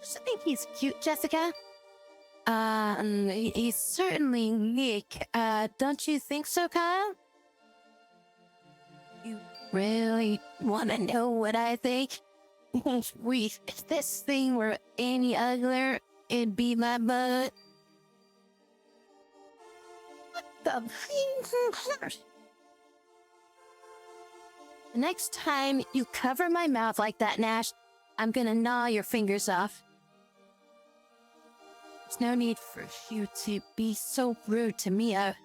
Don't you think he's cute, Jessica? He's certainly unique. Don't you think so, Kyle? You really want to know what I think? If this thing were any uglier, it'd be my butt. The next time you cover my mouth like that, Nash, I'm gonna gnaw your fingers off. There's no need for you to be so rude to Mia,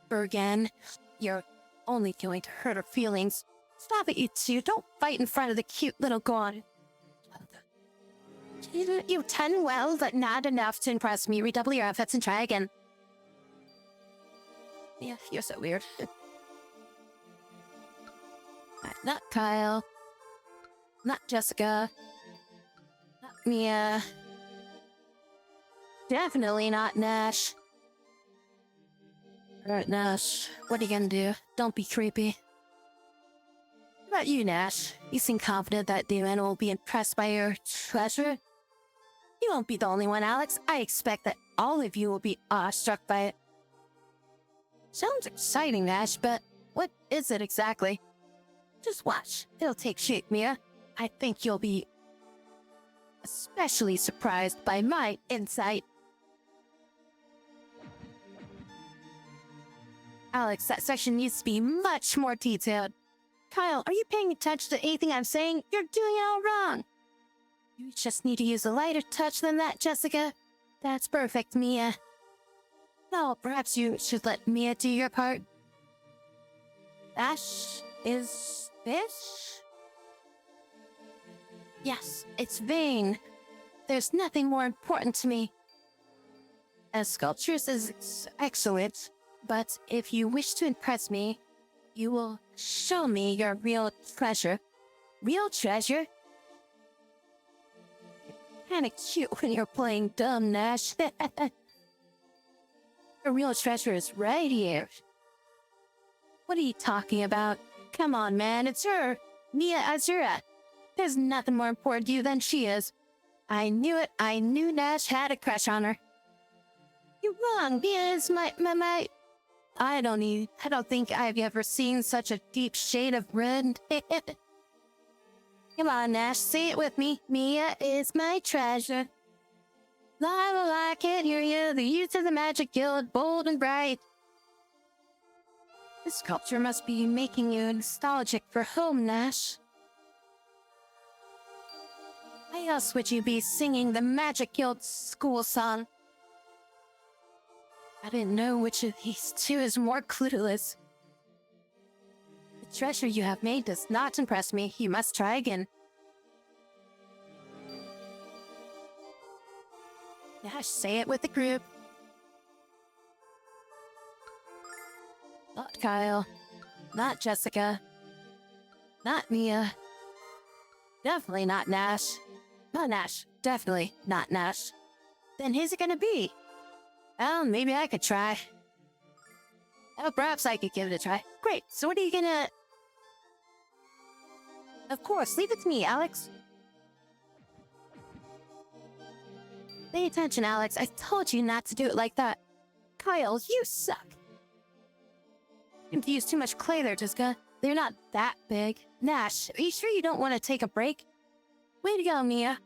Bergen. You're only going to hurt her feelings. Stop it, you two. Don't fight in front of the cute little Gorn. You've done well, but not enough to impress me. Redouble your efforts and try again. Yeah, you're so weird. Not Kyle. Not Jessica. Not Mia. Definitely not Nash. Alright, Nash. What are you gonna do? Don't be creepy. What about you, Nash? You seem confident that the man will be impressed by your treasure? You won't be the only one, Alex. I expect that all of you will be awestruck by it. Sounds exciting, Nash, but what is it exactly? Just watch. It'll take shape, Mia. I think you'll be especially surprised by my insight. Alex, that section needs to be much more detailed. Kyle, are you paying attention to anything I'm saying? You're doing it all wrong. You just need to use a lighter touch than that, Jessica. That's perfect, Mia. No, perhaps you should let Mia do your part. Ash is fish? Yes, it's vain. There's nothing more important to me. As sculptures is excellent, but if you wish to impress me, you will show me your real treasure. Real treasure? Kinda cute when you're playing dumb, Nash. The real treasure is right here. What are you talking about? Come on, man, it's her, Mia Azura. There's nothing more important to you than she is. I knew it. I knew Nash had a crush on her. You're wrong. Mia is my. I don't think I've ever seen such a deep shade of red. Come on, Nash, say it with me. Mia is my treasure. La la la, I can't hear you. The youth of the Magic Guild, bold and bright. This sculpture must be making you nostalgic for home, Nash. Why else would you be singing the Magic Guild school song? I didn't know which of these two is more clueless. The treasure you have made does not impress me. You must try again. Nash, say it with the group. Not Kyle. Not Jessica. Not Mia. Definitely not Nash. Not Nash. Definitely not Nash. Then who's it gonna be? Well, maybe I could try. Oh, perhaps I could give it a try. Great, so what are you gonna... Of course, leave it to me, Alex. Pay attention, Alex. I told you not to do it like that. Kyle, you suck. You used too much clay there, Jessica. They're not that big. Nash, are you sure you don't want to take a break? Way to go, Mia.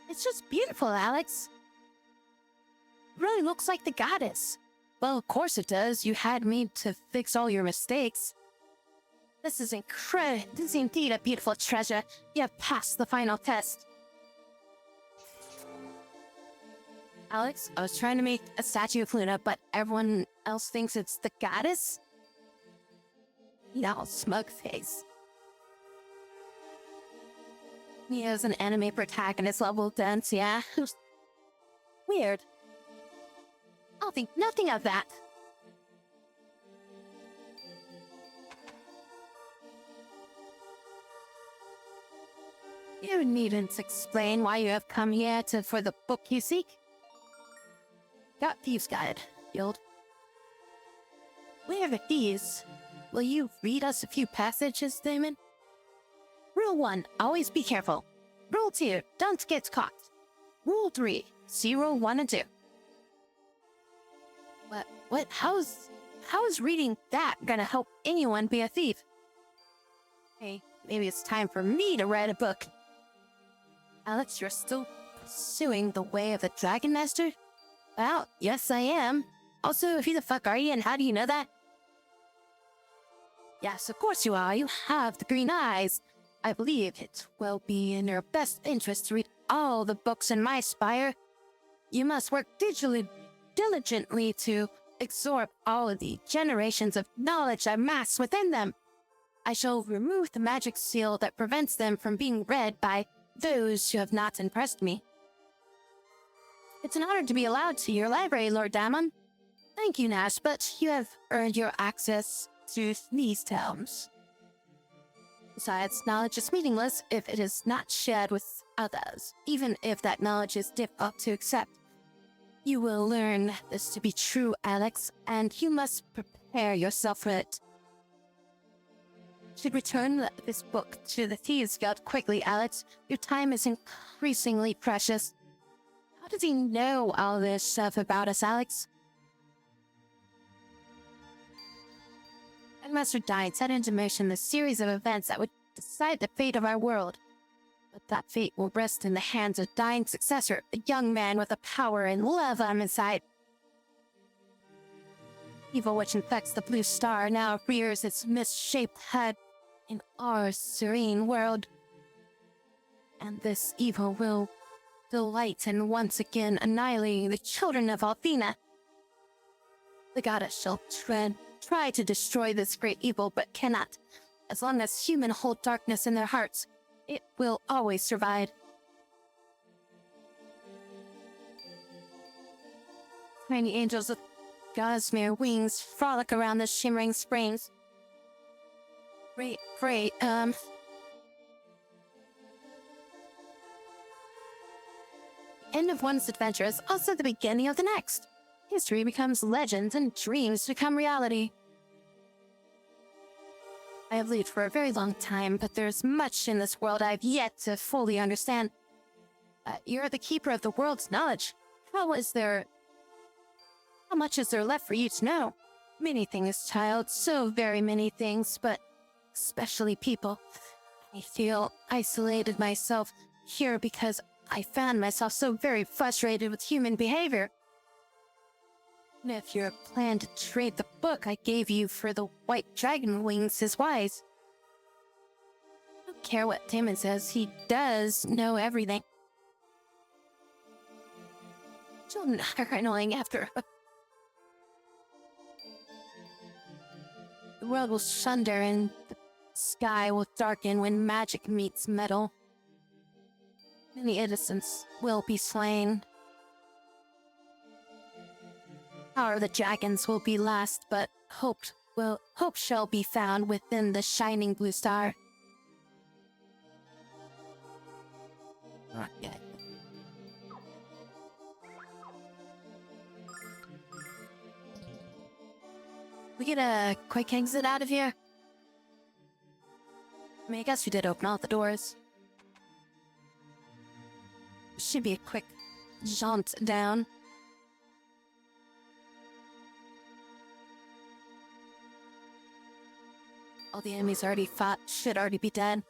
It's just beautiful, Alex. It really looks like the goddess. Well, of course it does. You had me to fix all your mistakes. This is incredible. This is indeed a beautiful treasure. You have passed the final test. Alex, I was trying to make a statue of Luna, but everyone else thinks it's the goddess? Now, smug face. Mia's an anime protagonist level dance, yeah? Weird. I'll think nothing of that. You needn't explain why you have come here for the book you seek. Got Thieves' Guide, Guild. Where are these? Will you read us a few passages, Damon? Rule 1, always be careful. Rule 2, don't get caught. Rule 3, 0, 1, and 2. What? How is reading that gonna help anyone be a thief? Hey, maybe it's time for me to write a book. Alex, you're still pursuing the way of the Dragon Master? Well, yes I am. Also, who the fuck are you and how do you know that? Yes, of course you are. You have the green eyes. I believe it will be in your best interest to read all the books in my spire. You must work diligently to absorb all of the generations of knowledge I mass within them. I shall remove the magic seal that prevents them from being read by those who have not impressed me. It's an honor to be allowed to your library, Lord Damon. Thank you, Nash, but you have earned your access to these tomes. Besides, knowledge is meaningless if it is not shared with others, even if that knowledge is difficult to accept. You will learn this to be true, Alex, and you must prepare yourself for it. You should return this book to the Thieves' Guild quickly, Alex. Your time is increasingly precious. How does he know all this stuff about us, Alex? Headmaster Dine set into motion the series of events that would decide the fate of our world. But that fate will rest in the hands of Dine's successor, a young man with the power and love on his side. Evil which infects the blue star now rears its misshaped head in our serene world. And this evil will delight in once again annihilating the children of Althena. The goddess shall try to destroy this great evil, but cannot. As long as humans hold darkness in their hearts, it will always survive. Tiny angels with gossamer wings frolic around the shimmering springs. Great. End of one's adventure is also the beginning of the next. History becomes legends and dreams become reality. I have lived for a very long time, but there's much in this world I've yet to fully understand. You're the keeper of the world's knowledge. How much is there left for you to know? Many things, child, so very many things, but especially people. I feel isolated myself here because I found myself so very frustrated with human behavior. And if your plan to trade the book I gave you for the white dragon wings is wise. I don't care what Damon says, he does know everything. Children are annoying after. The world will sunder and the sky will darken when magic meets metal. Many innocents will be slain. Power of the dragons will be last, but hope shall be found within the shining blue star. Not yet. We get a quick exit out of here? I mean, I guess we did open all the doors. Should be a quick jaunt down. All the enemies already fought, should already be dead.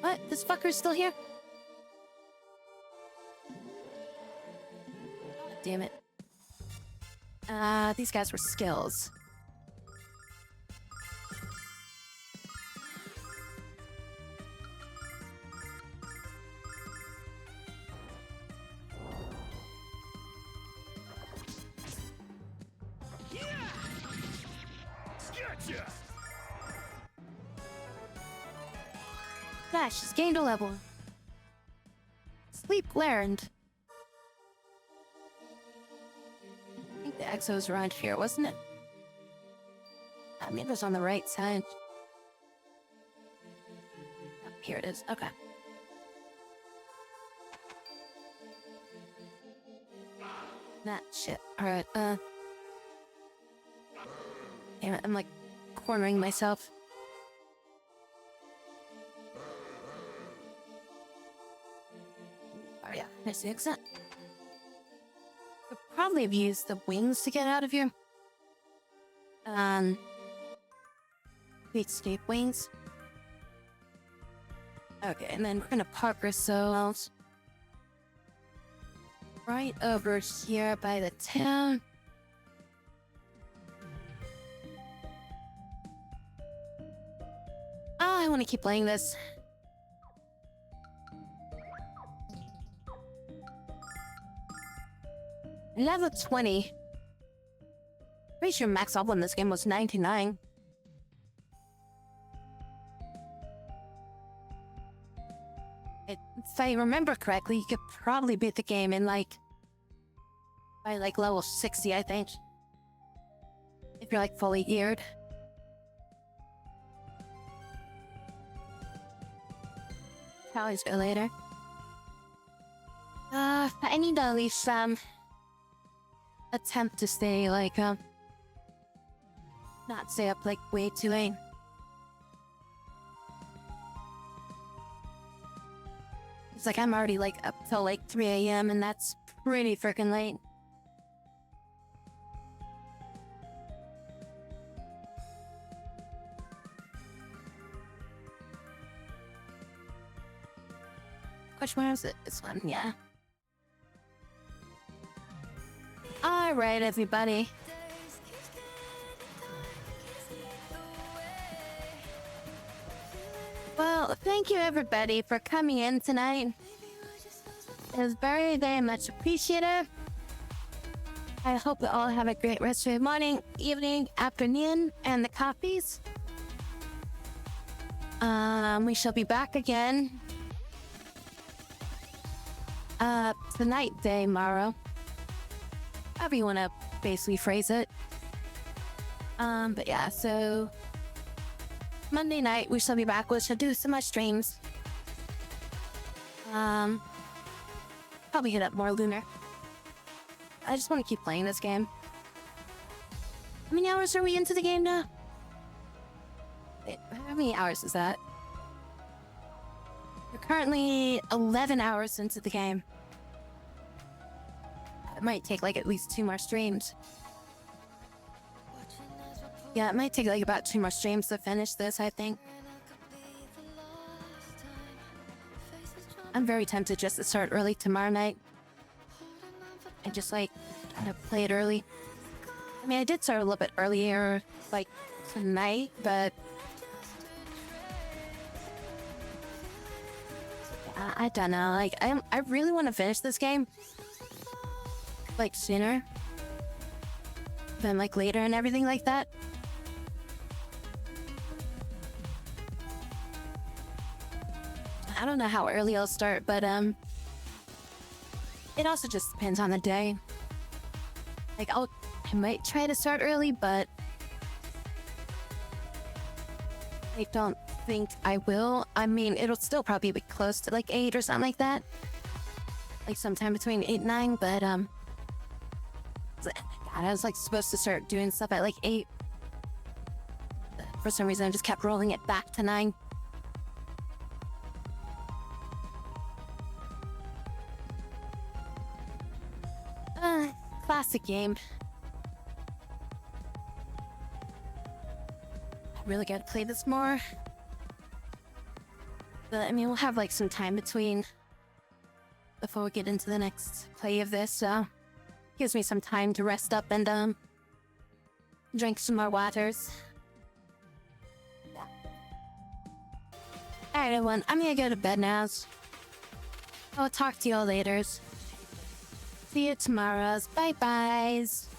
What? This fucker's still here? God damn it. These guys were skills. Flash has gained a level. Sleep learned. I think the exo's around here, wasn't it? I mean, it was on the right side. Oh, here it is. Okay. That shit. Alright, damn it, I'm like cornering myself. Oh yeah, there's the exit. Could probably have used the wings to get out of here. The escape wings. Okay, and then we're gonna park ourselves right over here by the town. I want to keep playing this. Level 20. Pretty sure max level in this game was 99. If I remember correctly, you could probably beat the game in by level 60, I think. If you're fully geared. Always go later. I need to at least attempt to stay not stay up way too late. It's I'm already up till 3 a.m. and that's pretty freaking late. Which one is it? This one, yeah. Alright, everybody. Well, thank you everybody for coming in tonight. It was very, very much appreciated. I hope you all have a great rest of your morning, evening, afternoon, and the coffees. We shall be back again. Tonight, day, tomorrow. However you want to basically phrase it. But yeah, so Monday night we shall be back. We shall do some more streams. Probably hit up more Lunar. I just want to keep playing this game. How many hours are we into the game now? Wait, how many hours is that? We're currently 11 hours into the game. It might take like at least 2 more streams. Yeah, it might take like about 2 more streams to finish this, I think. I'm very tempted just to start early tomorrow night. And just like, kind of play it early. I mean, I did start a little bit earlier, like, tonight, but... I don't know, like, I really want to finish this game. Like, sooner. Than, like, later and everything like that. I don't know how early I'll start, but, it also just depends on the day. Like, I might try to start early, but I don't think I will. I mean, it'll still probably be close to like 8 or something like that. Like sometime between 8 and 9, but God, I was like supposed to start doing stuff at like 8. But for some reason, I just kept rolling it back to 9. Classic game. I really gotta play this more. But I mean, we'll have like some time between before we get into the next play of this, so gives me some time to rest up and drink some more waters. Alright everyone, I'm gonna go to bed now. I'll talk to you all later. See you tomorrow. Bye-byes.